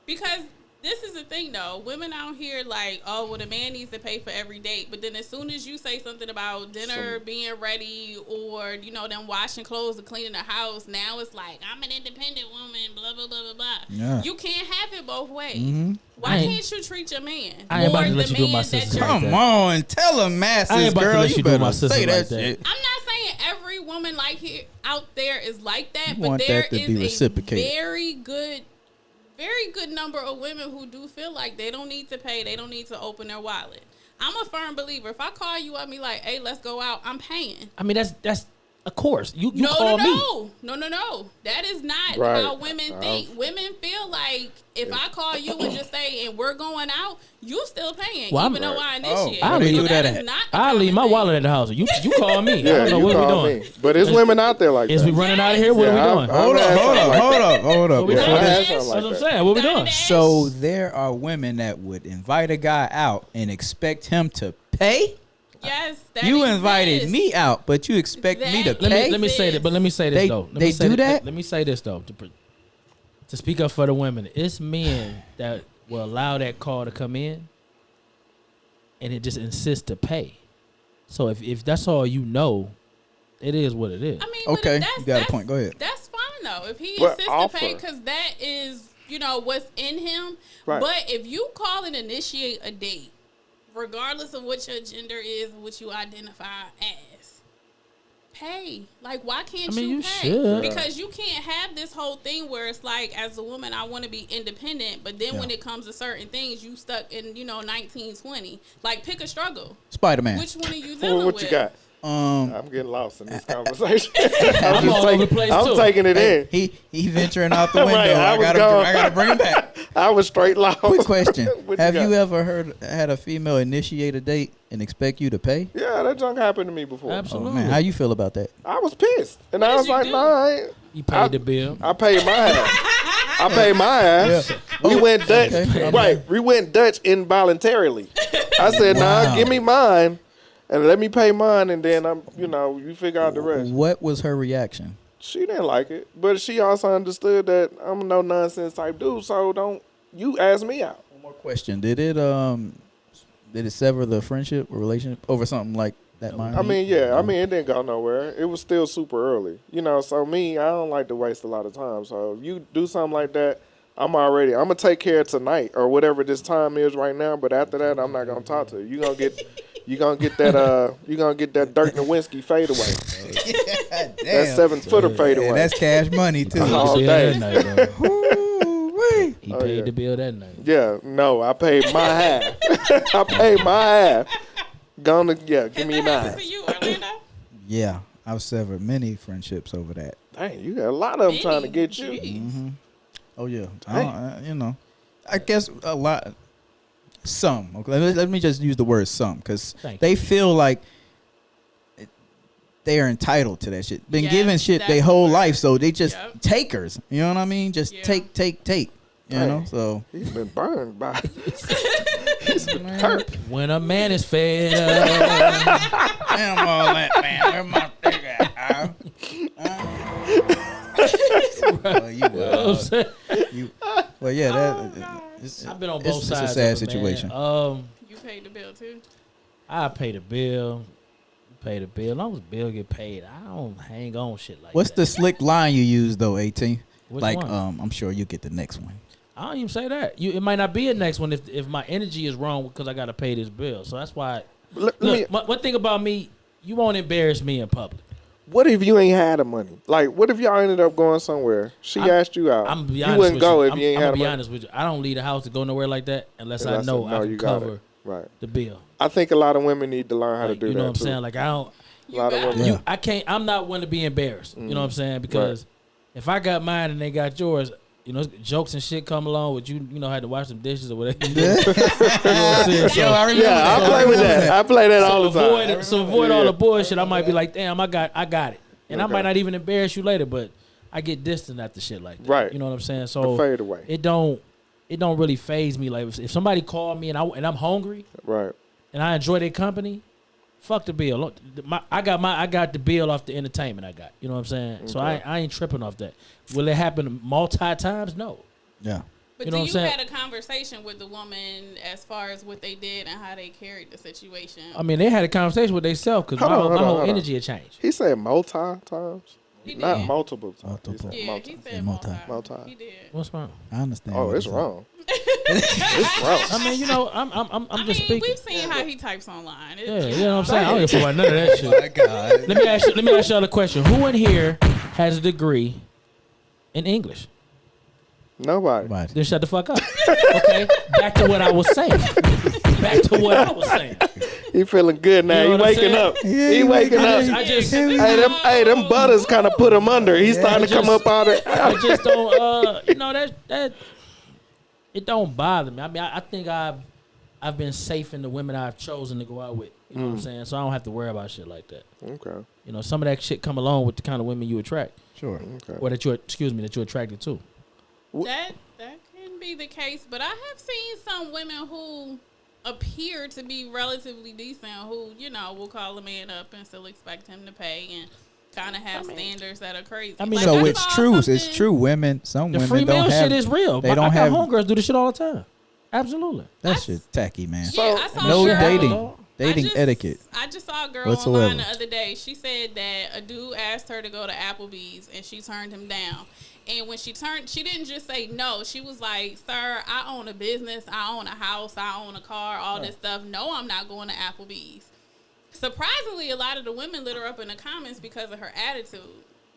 Because this is the thing, though. Women out here like, oh, well, the man needs to pay for every date. But then as soon as you say something about dinner being ready or, you know, them washing clothes or cleaning the house, now it's like, I'm an independent woman, blah, blah, blah, blah, blah. Yeah. You can't have it both ways. Mm-hmm. Why I ain't- can't you treat your man I ain't about more to let the you do my man sister that you're... like Come that. on, tell them I masses, ain't about to girl. let You you do my better sister say like that that. shit. I'm not saying every woman like here out there is like that, You but want there that to is be a reciprocated. very good number of women who do feel like they don't need to pay, they don't need to open their wallet. I'm a firm believer. If I call you up and be like, hey, let's go out, I'm paying. I mean, that's of course. You No. call me. No. That is not Right. how women think. Women feel like if I call you and just say, and we're going out, you still paying, Well, even though I initiate. I'll leave So that is at. not the I'll leave my common wallet thing. at the house. You call me. I Yeah, don't know you what we call doing. me. But there's women out there like Is that. we running out of here? What Yeah, are we I'm- doing? I'm- Hold had up. What we Yeah, doing? I had That's something That's what like I'm that. saying. What we Starting doing? to So there are women that would invite a guy out and expect him to pay. Yes, that You exists. invited me out, but you expect me to That pay. Let me say that. But let me say this They- though. Let they me say do that? Let me say this though. To speak up for the women, it's men that will allow that call to come in, and it just insists to pay. So if that's all you know, it is what it is. I mean, Okay, but you got a point. Go ahead. That's fine though. If he But insists to pay, offer. because that is, you know, what's in him. Right. But if you call and initiate a date, regardless of what your gender is, what you identify as, pay. Like, why can't I mean, you pay? should. Because you can't have this whole thing where it's like, as a woman, I want to be independent, but then Yeah. when it comes to certain things, you stuck in, you know, 1920. Like, pick a struggle. Spider-Man. Which one are you dealing Well, what with? you got? Um, I'm getting lost in this conversation. I'm all over the place I'm too. taking it in. he venturing out the window. Right, I was gone. I gotta bring him back. I was straight lost. Quick question: What have got? you ever had a female initiate a date and expect you to pay? Yeah, that junk happened to me before. Oh Absolutely. man, how you feel about that? I was pissed, and I did was you like, do? "Nah, I ain't." You paid the bill. I paid my half. I paid my half. Yeah. We went Dutch. okay. Right, we went Dutch involuntarily. I said, "Nah, Wow. give me mine, and let me pay mine, and then you figure out the rest." What was her reaction? She didn't like it, but she also understood that I'm a no nonsense type dude. So don't you ask me out. One more question: Did it sever the friendship or relationship over something like that? I mean, yeah. I mean, it didn't go nowhere. It was still super early. So me, I don't like to waste a lot of time. So if you do something like that, I'm gonna take care of tonight or whatever this time is right now. But after that, I'm not gonna talk to you. You're gonna get that Dirk Nowitzki fade away. That 7-footer fade away. That's cash money too. All Bill day. that night, though. Ooh-wee. He Oh, paid yeah. the bill that night. Yeah, no, I paid my half. I paid my half. Give me Has that happened $9. to you, Orlando? Yeah, I've severed many friendships over that. Dang, you got a lot of them trying to get you. Jeez. Oh yeah, Dang. I guess a lot. Some. Okay, let me just use the word some because Thank they feel like they are entitled to that shit. Been Yes, given shit that's their whole the word. life, so they just Yep. takers. You know what I mean? Just Yeah. take. You Hey. know, so He's been burned by. He's been hurt. When a man is fed up. damn all that man. Where my thing at? Well, well, yeah, that. I've been on both it's sides. a sad of it, man. situation. You paid the bill too. I pay the bill. Pay the bill. As long as the bill get paid, I don't hang on shit like What's that. the slick line you use though, 18? Which Like, one? I'm sure you get the next one. I don't even say that. It might not be a next one if my energy is wrong because I got to pay this bill. So that's why One thing about me, you won't embarrass me in public. What if you ain't had the money? Like, what if y'all ended up going somewhere? She asked you out. I'm be you honest wouldn't with go you. if you ain't I'm had gonna the be money. honest with you. I don't leave the house to go nowhere like that unless I Unless know I can you got cover it. Right. the bill. I think a lot of women need to learn how to do You know that what I'm too. saying? Like I don't. A lot of women. Yeah. I can't. I'm not one to be embarrassed. You know what I'm saying? Because if I got mine and they got yours, you know, jokes and shit come along with you. You know, had to wash some dishes or whatever. You know what I'm saying? So, Yo, I remember Yeah, I play with that. I play that all the time. avoid all Yeah. the bullshit. I might be like, damn, I got it, and I Okay. might not even embarrass you later, but I get distant after shit like that. Right. You know what I'm saying? But So fade away. it don't really phase me. Like if somebody called me and I'm hungry Right. and I enjoy their company, fuck the bill. I got the bill off the entertainment I got. You know what I'm saying? So Okay. I ain't tripping off that. Will it happen multi times? No. Yeah. But You know do what I'm you saying? had a conversation with the woman as far as what they did and how they carried the situation? I mean, they had a conversation with themselves because my whole energy had changed. He said multi times, He not did. multiple times. He Multiple. said Yeah, multi. he said multi. multi. Multi. He did. What's wrong? I understand. Oh, what it's you're wrong. It's wrong. I mean, you know, I'm I just mean, speaking. we've seen how he types online. Yeah, you know what I'm saying? I don't give a fuck about none of that shit. saying. My God. Let me ask y'all a question. Who in here has a degree in English? Nobody. Right. Then shut the fuck up. Okay, back to what I was saying. He feeling good now. You know he what I'm waking saying? up. Yeah, he he waking waking up. I just Hey, them butters kind of put him under. He's starting to come up out of. I just don't, you know, that it don't bother me. I mean, I think I've been safe in the women I've chosen to go out with. You know what I'm saying? So I don't have to worry about shit like that. Okay. You know, some of that shit come along with the kind of women you attract, Sure. Okay. or that you're attracted to. That can be the case, but I have seen some women who appear to be relatively decent who, you know, will call a man up and still expect him to pay and kind of have standards that are crazy. I mean, So I it's saw true. It's something- true. Women, some The women free don't meal have. shit is real. They I don't got have. homegirls do this shit all the time. Absolutely. That shit tacky, man. Yeah, I saw No a girl- dating. Dating I just- etiquette. I just saw a girl whatsoever. online the other day. She said that a dude asked her to go to Applebee's and she turned him down. And when she turned, she didn't just say no. She was like, "Sir, I own a business. I own a house. I own a car. All this stuff. No, I'm not going to Applebee's." Surprisingly, a lot of the women lit her up in the comments because of her attitude.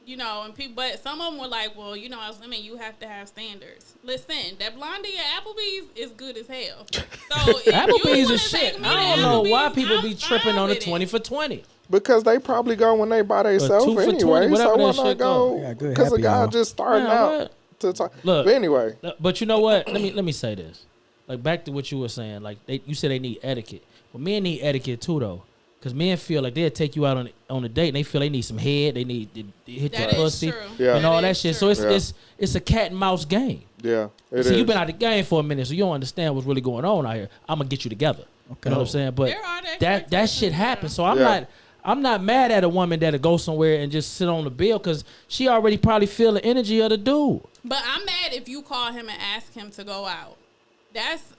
You know, and people, but some of them were like, "Well, you know, as women, you have to have standards." Listen, that blondie at Applebee's is good as hell. So if you Applebee's wanna is shit. take me I to don't know why Applebee's, people I'm be tripping fine on the with it. 20 for 20. Because they probably go when they by themselves 2 for 20, anyway. whatever So why that not shit go? Yeah, good Because a happy guy hour. just starting Man, out what? to talk. Look. But anyway, But you know what? Let me say this. Like back to what you were saying. Like you said they need etiquette. Well, men need etiquette too, though. Because men feel like they'll take you out on a date and they feel they need some head. They need to hit That your is pussy true. Yeah. and all That that is shit. true. So it's a cat and mouse game. yeah, it See, is. you've been out the game for a minute, so you don't understand what's really going on out here. I'm gonna get you together. Okay. You know what I'm saying? But There are the that expectations, shit happens. So Yeah. I'm not mad at a woman that'll go somewhere and just sit on the bill because she already probably feel the energy of the dude. But I'm mad if you call him and ask him to go out.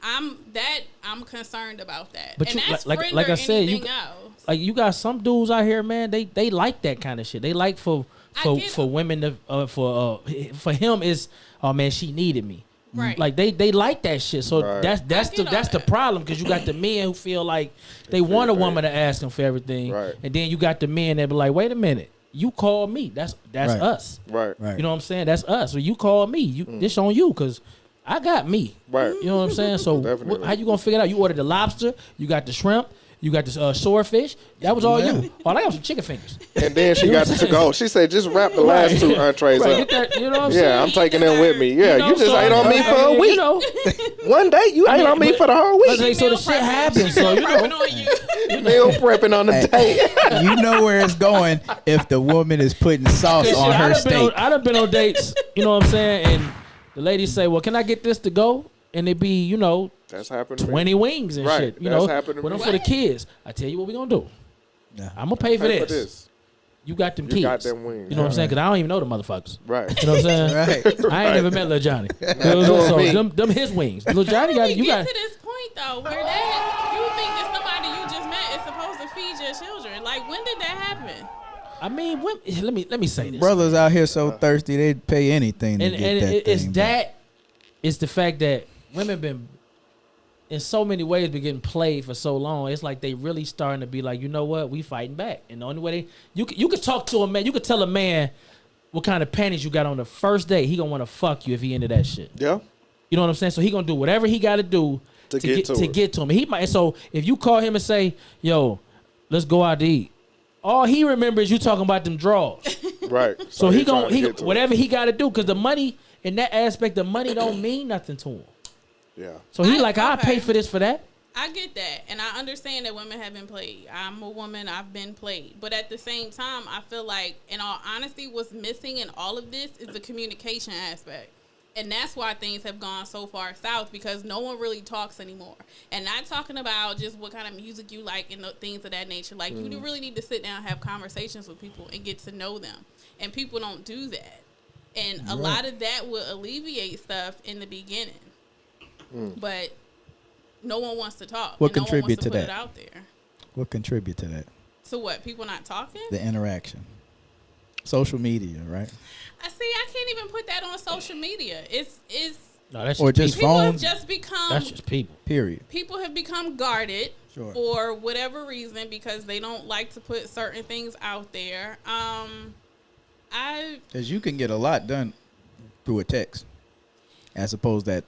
I'm concerned about that. But and you- that's like friend I or said, you anything else. Like you got some dudes out here, man. They like that kind of shit. They like for I get it. women to for him is, oh man, she needed me. Right. Like they like that shit. So Right. that's I get all the that. problem because you got the men who feel like they want a woman to ask them for everything, Right. and then you got the men that be like, wait a minute, you call me. That's Right. us. right. Right. You know what I'm saying? That's us. So you call me. This on you because I got me. Right. You know what I'm saying? So Definitely. how you gonna figure it out? You ordered the lobster. You got the shrimp. You got the swordfish. That was all you. All I got was some chicken fingers. And then she got to go. She said, just wrap the last two entrees Right, up. get that, you know what I'm saying? Yeah, I'm taking them with me. Yeah, know, you just so, ate on me for a week. You know, One day, you ate mean, on me but- for the whole but week. they- so the Meal shit prepping. happens. So you Prepping know, on you. Meal prepping on the day. You know where it's going if the woman is putting sauce shit, on her steak. I done been on dates. You know what I'm saying? And the ladies say, "Well, can I get this to go?" And it be, you know, That's happened to me. 20 wings and Right, shit. You that's know, happened to but me. them for the kids. I tell you what we gonna do. Yeah. I'm gonna pay for Pay this. for this. You got them You kids. got them wings. You know what I'm saying? Because I don't even know the motherfuckers. Right. You know what I'm saying? Right. I ain't never met Lil Johnny. nor So me. them his wings. Lil Johnny got We you get got. to this point though where that you think that somebody you just met is supposed to feed your children. Like when did that happen? I mean, let me say this. Brothers out here so thirsty they'd pay anything to and get that it's thing. that. It's the fact that women been in so many ways been getting played for so long. It's like they really starting to be like, you know what, we fighting back. And the only way you could talk to a man, you could tell a man what kind of panties you got on the first day. He gonna want to fuck you if he into that shit. Yeah. You know what I'm saying? So he gonna do whatever he got to do to get to him. He might. So if you call him and say, "Yo, let's go out to eat," all he remembers you talking about them draws. Right. So he whatever he got to do, because the money in that aspect, the money don't mean nothing to him. Yeah. So I'll pay for this for that. I get that, and I understand that women have been played. I'm a woman, I've been played. But at the same time, I feel like, in all honesty, what's missing in all of this is the communication aspect. And that's why things have gone so far south, because no one really talks anymore. And not talking about just what kind of music you like and things of that nature. Like, you really need to sit down and have conversations with people and get to know them. And people don't do that. And a lot of that will alleviate stuff in the beginning. But no one wants to talk. What contribute to put that? It out there. What contribute to that? So what? People not talking? The interaction. Social media, right? I can't even put that on social media. It's no, that's or just people phones. have just become. That's just people. Period. People have become guarded Sure. for whatever reason, because they don't like to put certain things out there. Because you can get a lot done through a text, as opposed to that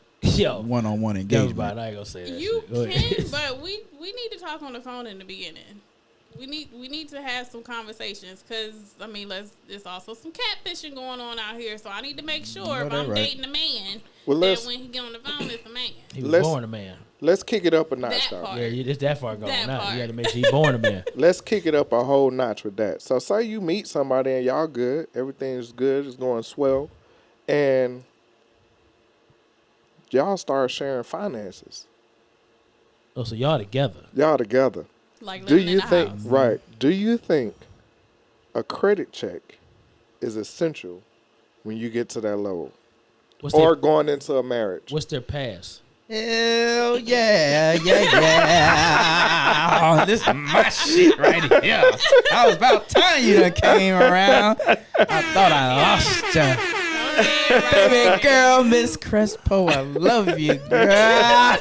one-on-one engagement. I ain't gonna say that. You shit. can, but we need to talk on the phone in the beginning. We need to have some conversations, because I mean, there's also some catfishing going on out here. So I need to make sure if I'm dating a man, that when he get on the phone, it's a man. He was born a man. Let's kick it up a notch, though. Yeah, it's that far gone. Now you got to make sure he's born a man. Let's kick it up a whole notch with that. So say you meet somebody and y'all good, everything's good, it's going swell, and y'all start sharing finances. Oh, so y'all together? Y'all together. Like living in a house. Right? Do you think a credit check is essential when you get to that level, going into a marriage? What's their past? Hell yeah. Oh, this is my shit right here. I was about time you done came around. I thought I lost you. Baby girl, Miss Crespo, I love you, girl.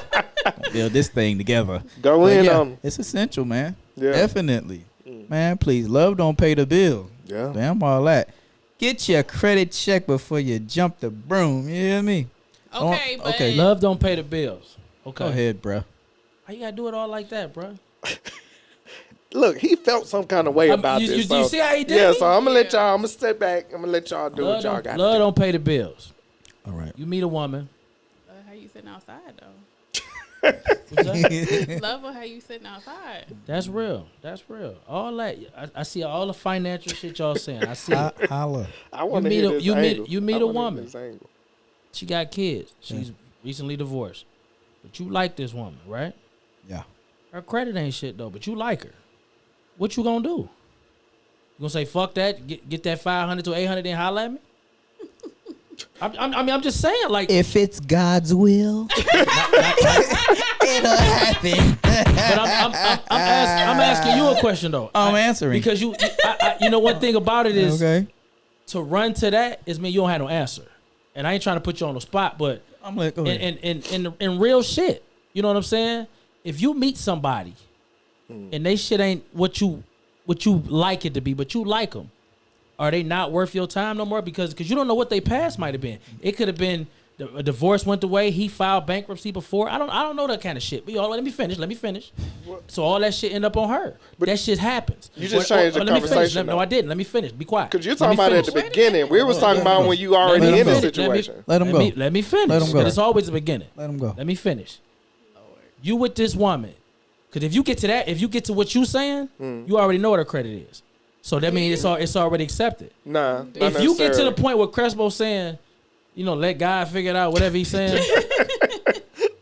Build this thing together. Go in. It's essential, man. Yeah. Definitely. Man, please, love don't pay the bill. Yeah. Damn all that. Get your credit check before you jump the broom. You hear me? Okay, but love don't pay the bills. Okay. Go ahead, bro. Why you gotta do it all like that, bro? Look, he felt some kind of way about this. You see how he did? Yeah, so I'm gonna step back. I'm gonna let y'all do what y'all got. Love don't pay the bills. All right. You meet a woman. how you sitting outside though? What's that? Love or how you sitting outside? That's real. All that. I see all the financial shit y'all saying. I see it. Holla. I want to hear this angle. You meet a woman. She got kids. She's recently divorced. But you like this woman, right? Yeah. Her credit ain't shit though, but you like her. What you gonna do? You gonna say fuck that? Get that 500 to 800 then holla at me? I'm just saying, like, if it's God's will, it'll happen. But I'm asking you a question though. I'm answering because you know one thing about it is to run to that is mean you don't have no answer. And I ain't trying to put you on the spot, but I'm like, in real shit, you know what I'm saying? If you meet somebody and they shit ain't what you like it to be, but you like them, are they not worth your time no more? Because you don't know what they past might have been. It could have been a divorce went away. He filed bankruptcy before. I don't know that kind of shit. But y'all, let me finish. So all that shit end up on her. But that shit happens. You just changed the conversation. No, I didn't. Let me finish. Be quiet. Because you're talking about it at the beginning. We was talking about when you already in the situation. Let him go. Let me finish. Let him go. But it's always the beginning. Let him go. Let me finish. You with this woman. Because if you get to that, if you get to what you saying, you already know what her credit is. So that means it's already accepted. Nah. If you get to the point where Crespo saying, let God figure it out, whatever he's saying.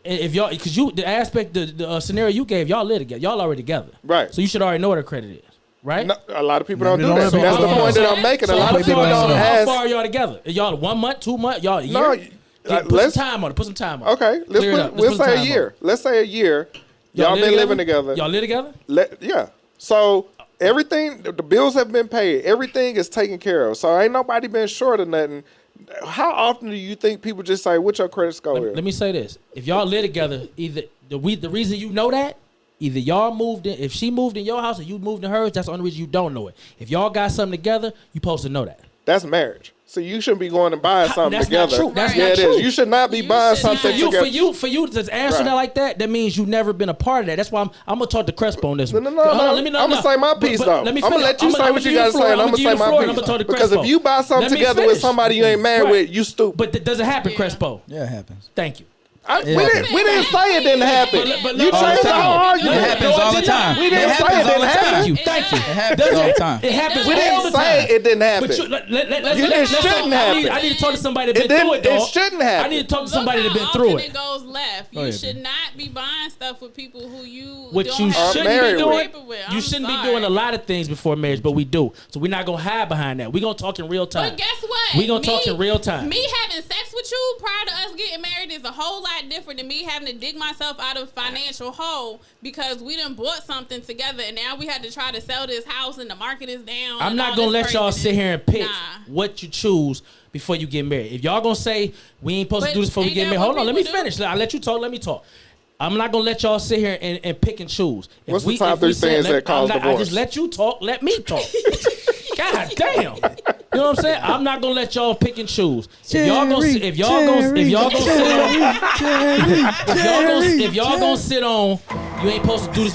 And if y'all, because the aspect, the scenario you gave, y'all live together. Y'all already together. Right. So you should already know what her credit is. Right? No, a lot of people don't do that. So that's the point that I'm making. A lot of people don't ask. How far are y'all together? Y'all 1 month, 2 months? Y'all a year? No. Put some time on it. Put some time on it. Okay. Let's say a year. Let's say a year. Y'all been living together. Y'all live together? Yeah. So everything, the bills have been paid. Everything is taken care of. So ain't nobody been short of nothing. How often do you think people just say, "What's your credit score?" Let me say this: if y'all live together, either the reason you know that, either y'all moved in, if she moved in your house or you moved in hers, that's the only reason you don't know it. If y'all got something together, you supposed to know that. That's marriage. So you shouldn't be going and buying something That's together. not true. That's yeah, not it true. is. You should not be buying something together. For you to answer that like that, that means you've never been a part of that. That's why I'm gonna talk to Crespo on this one. No. I'm gonna say my piece though. I'm gonna let you say what you gotta say, and I'm gonna say my piece. Because if you buy something together with somebody you ain't married with, you stupid. But does it happen, Crespo? Yeah, it happens. Thank you. We didn't say it didn't happen. But You changed the whole argument. It happens all the time. We didn't say it didn't happen. Thank you. It happens all the time. It happens We all didn't the say time. it didn't happen. But It shouldn't happen. I need to talk to somebody that been through it, dog. It shouldn't happen. I need to talk to somebody that Look been how through often it. it goes left. Go You ahead, should not be buying stuff with people who you What don't you have shouldn't married be doing, paper with. you I'm shouldn't sorry. be doing a lot of things before marriage, but we do. So we're not gonna hide behind that. We're gonna talk in real time. But guess what? We gonna talk in real time. Me having sex with you prior to us getting married is a whole lot different than me having to dig myself out of financial hole because we done bought something together and now we had to try to sell this house and the market is down. I'm and not all gonna this let y'all craziness. sit here and pick Nah. what you choose before you get married. If y'all gonna say we ain't supposed to But do this before we ain't get that married, what hold on, let me people do? finish. I'll let you talk. Let me talk. I'm not gonna let y'all sit here and pick and choose. What's the top 3 things that cause I divorce? just let you talk. Let me talk. God damn. You know what I'm saying? I'm not gonna let y'all pick and choose. If y'all gonna sit on, you ain't supposed to do this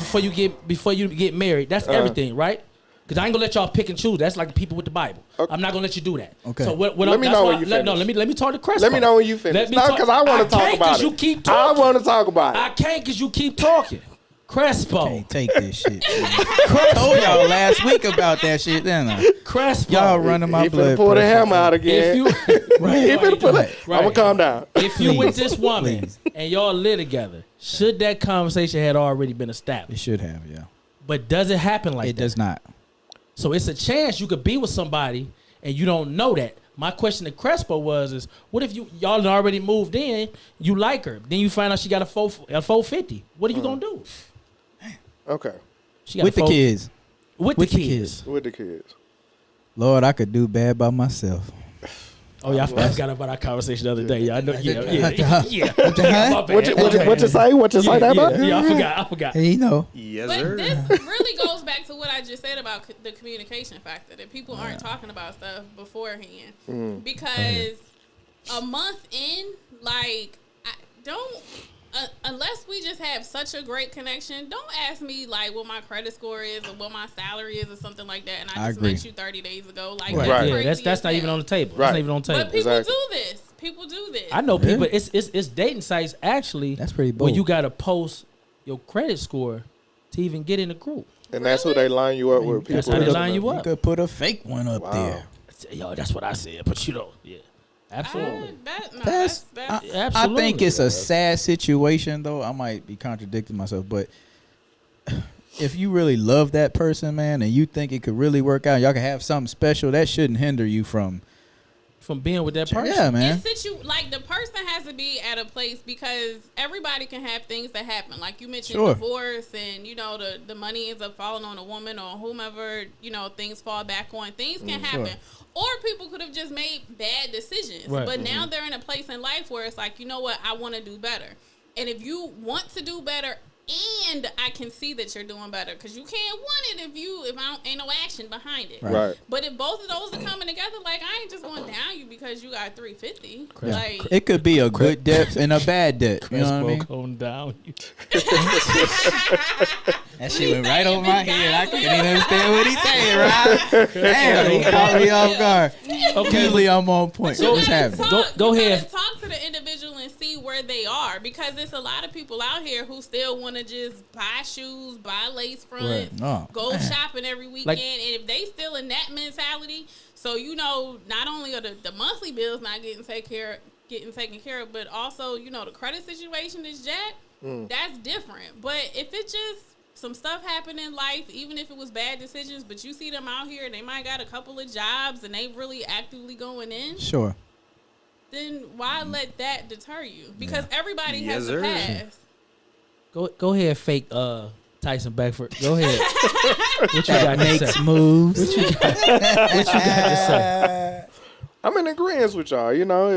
before you get married. That's everything, right? Because I ain't gonna let y'all pick and choose. That's like the people with the Bible. Okay. I'm not gonna let you do that. Okay. So what Let me know when you finish. No, let me talk to Crespo. Let me know when you finish. No, because I want to talk about it. You keep I talking. want to talk about it. I can't because you keep talking. Crespo. Can't take this shit. I told y'all last week about that shit, didn't I? Crespo. Y'all running my He blood finna pull the pressure. hammer out If again. you He finna pull it. Right. I'm gonna calm down. If you with Please. this woman Please. and y'all live together, should that conversation had already been It established? should have, yeah. But does it happen like It that? does not. So it's a chance you could be with somebody and you don't know that. My question to Crespo is what if y'all done already moved in, you like her, then you find out she got a 450? What are you gonna do? Okay. She got With a the 4 kids. With the kids. With the kids. Lord, I could do bad by myself. Oh yeah, I forgot about our conversation the other day. Yeah, I know. Yeah. What the heck? My bad. What you say? What you say that about? Yeah, I forgot. Hey, you know. Yes, But sir. this really goes back to what I just said about the communication factor, that people aren't talking about stuff beforehand. Because a month in, like, unless we just have such a great connection, don't ask me, like, what my credit score is or what my salary is or something like that, and I just agree. met you 30 days ago. Like, Right. that's Yeah, crazy that's as not even hell. on the table. Right. That's not even on the table. But people Exactly. do this. People do this. I know Yeah. people. It's dating sites actually. That's pretty where bold. you got to post your credit score to even get in the group. And that's who they line you up with. That's People how they that- line you You up. could put a fake one up Wow. there. Yo, that's what I said, but you don't. Yeah, absolutely. That's, that's I Absolutely. think it's a sad situation, though. I might be contradicting myself, but if you really love that person, man, and you think it could really work out, y'all can have something special, that shouldn't hinder you from being with that person. Yeah, man. Like, the person has to be at a place, because everybody can have things that happen. Like you mentioned, Sure. divorce, and the money ends up falling on a woman or whomever. Things fall back on. Things can happen. Sure. Or people could have just made bad decisions. Right. But now they're in a place in life where it's like, you know what, I want to do better. And if you want to do better, and I can see that you're doing better, because you can't want it if ain't no action behind it. Right. But if both of those are coming together, like, I ain't just going down you because you got 350. Yeah. Like, It could be a good debt and a bad debt. You know what I mean? Going down. That shit went right over my head. I couldn't even understand what he said, right? Damn, he caught me off guard. Okay. Usually I'm on point. you What's gotta happening? Go you ahead. gotta talk to the individual and see where they are, because there's a lot of people out here who still want to just buy shoes, buy lace fronts, Right. Oh, go man. shopping every weekend, Like- and if they still in that mentality, so not only are the monthly bills not getting taken care of, but also the credit situation is jacked. That's different. But if it's just some stuff happened in life, even if it was bad decisions, but you see them out here and they might got a couple of jobs and they really actively going in, Sure. then why let that deter you? Because everybody Yes, has a sir. past. Go ahead, fake Tyson Beckford. Go ahead. What you got That to makes say? moves. What you got to say? I'm in agreement with y'all. You know,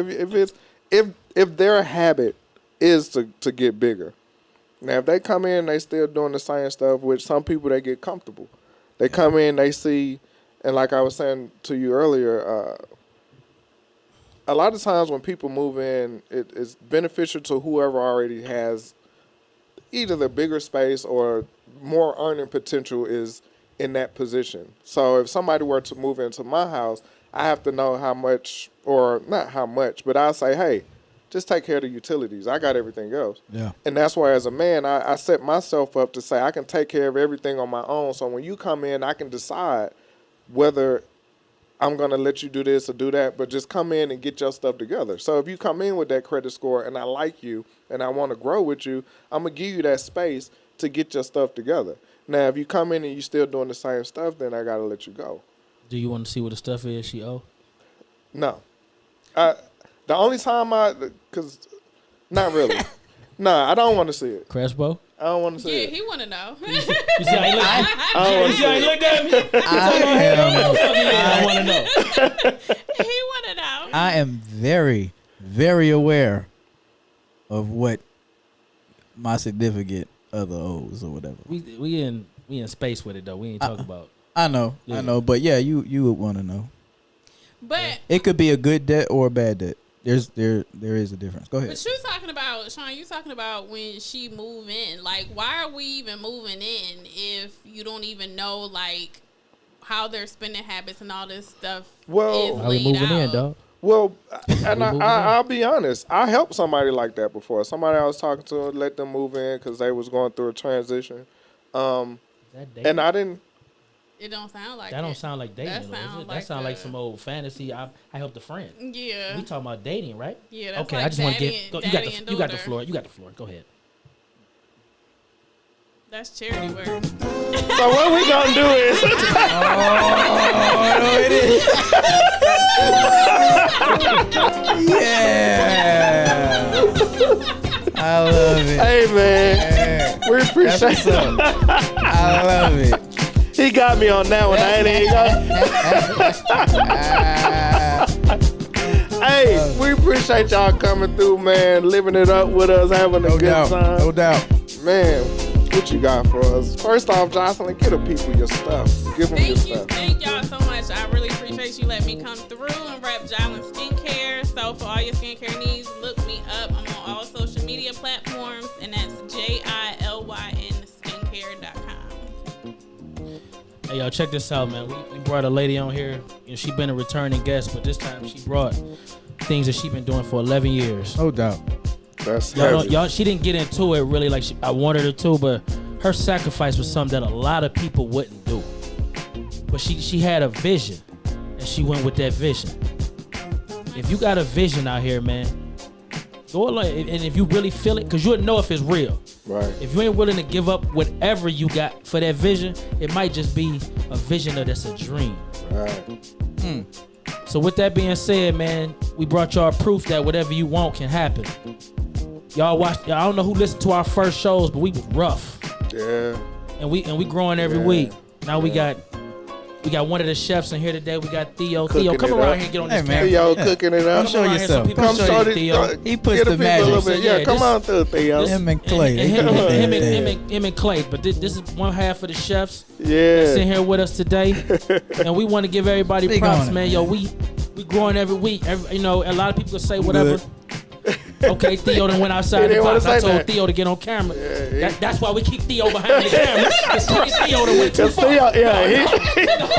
if their habit is to get bigger. Now, if they come in and they still doing the same stuff, which some people, they get comfortable. They come in, they see, and like I was saying to you earlier, a lot of times when people move in, it's beneficial to whoever already has either the bigger space or more earning potential is in that position. So if somebody were to move into my house, I have to know how much, or not how much, but I'll say, hey, just take care of the utilities. I got everything else. Yeah. And that's why as a man, I set myself up to say I can take care of everything on my own. So when you come in, I can decide whether I'm going to let you do this or do that, but just come in and get your stuff together. So if you come in with that credit score and I like you and I want to grow with you, I'm going to give you that space to get your stuff together. Now, if you come in and you still doing the same stuff, then I got to let you go. Do you want to see what the stuff is she owe? No. The only time because not really. Nah, I don't want to see it. Crespo? I don't want to see Yeah, it. he want to know. You see how he look? I You see how he look at me? I want to know. He want to know. I am very, very aware of what my significant other owes or whatever. We in space with it though. We ain't talking about. I know, but yeah, you would want to know. But It could be a good debt or a bad debt. There is a difference. Go ahead. But you talking about, Sean, you talking about when she move in. Like, why are we even moving in if you don't even know, like, how their spending habits and all this stuff Well, is How we laid moving out? in, dog? Well, and We moving I'll be honest. I helped somebody like that before. Somebody I was talking to, let them move in because they was going through a transition. Is that dating? And I didn't. It don't sound like That don't sound like dating. That though, is sound it? like That sound like a- some old fantasy. I helped a friend. Yeah. We talking about dating, right? Yeah, that's Okay, like I just want to daddy get. Go, and- you got daddy and the daughter. floor. You got the floor. Go ahead. That's charity work. So what we gonna do is, Yeah. I love it. hey man, we That's appreciate what's up. I love it. He got me on that one. I ain't even got. Hey, we appreciate y'all coming through, man, living it up with us, having a No good doubt. time. No doubt. Man, what you got for us? First off, Jocelyn, get the people your stuff. Give them your stuff. Thank y'all so much. I really appreciate you letting me come through and rep Jalen Skincare. So for all your skincare needs, look me up. I'm on all social media platforms, and that's JILYN skincare.com. Hey, y'all, check this out, man. We brought a lady on here. You know, she been a returning guest, but this time she brought things that she been doing for 11 years. No doubt. That's Y'all, heavy. she didn't get into it really like I wanted her to, but her sacrifice was something that a lot of people wouldn't do. But she had a vision, and she went with that vision. If you got a vision out here, man, go along, and if you really feel it, because you'll know if it's real. Right. If you ain't willing to give up whatever you got for that vision, it might just be a vision that's a dream. Right. So with that being said, man, we brought y'all proof that whatever you want can happen. Y'all watched. I don't know who listened to our first shows, but we was rough, Yeah. and we growing every Yeah. week. Now we got one of the chefs in here today. We got Theo. Cooking Theo, come it around up. here and get on Hey, this man. camera. Theo Yeah. cooking it Come up. show around here so yourself. people Come can show you, this. Theo. He puts Get the the people a magic. little bit. So, Yeah, yeah, come this- on through, Theo. This- Him and Clay. and They him, do him, their him, thing. him and Clay. But this is one half of the chefs Yeah. sitting here with us today, and we want to give everybody Big props, on it, man. Yo, we growing every week. You know, a lot of people say whatever. Good. Okay, Theo done went He outside the didn't wanna box. I say told that. Theo to get on camera. Yeah, That's why we keep Theo behind the camera. Because Theo done went too Cause far. Theo, yeah,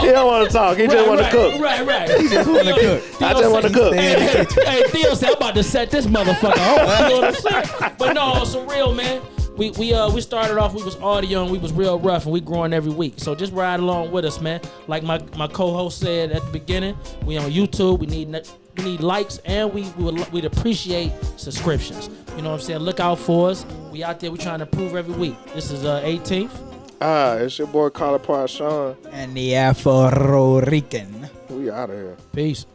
he don't want to talk. He just want to cook. Right. He just want to cook. I just want to cook. Hey, Theo said, I'm about to set this motherfucker off. You know what I'm saying? But no, on some real, man. We started off, we was audio and we was real rough, and we growing every week. So just ride along with us, man. Like my co-host said at the beginning, we on YouTube. We need likes, and we'd appreciate subscriptions. You know what I'm saying? Look out for us. We out there. We trying to improve every week. This is 18th. It's your boy Collar Part Sean. And the Afro Rican. We out of here. Peace.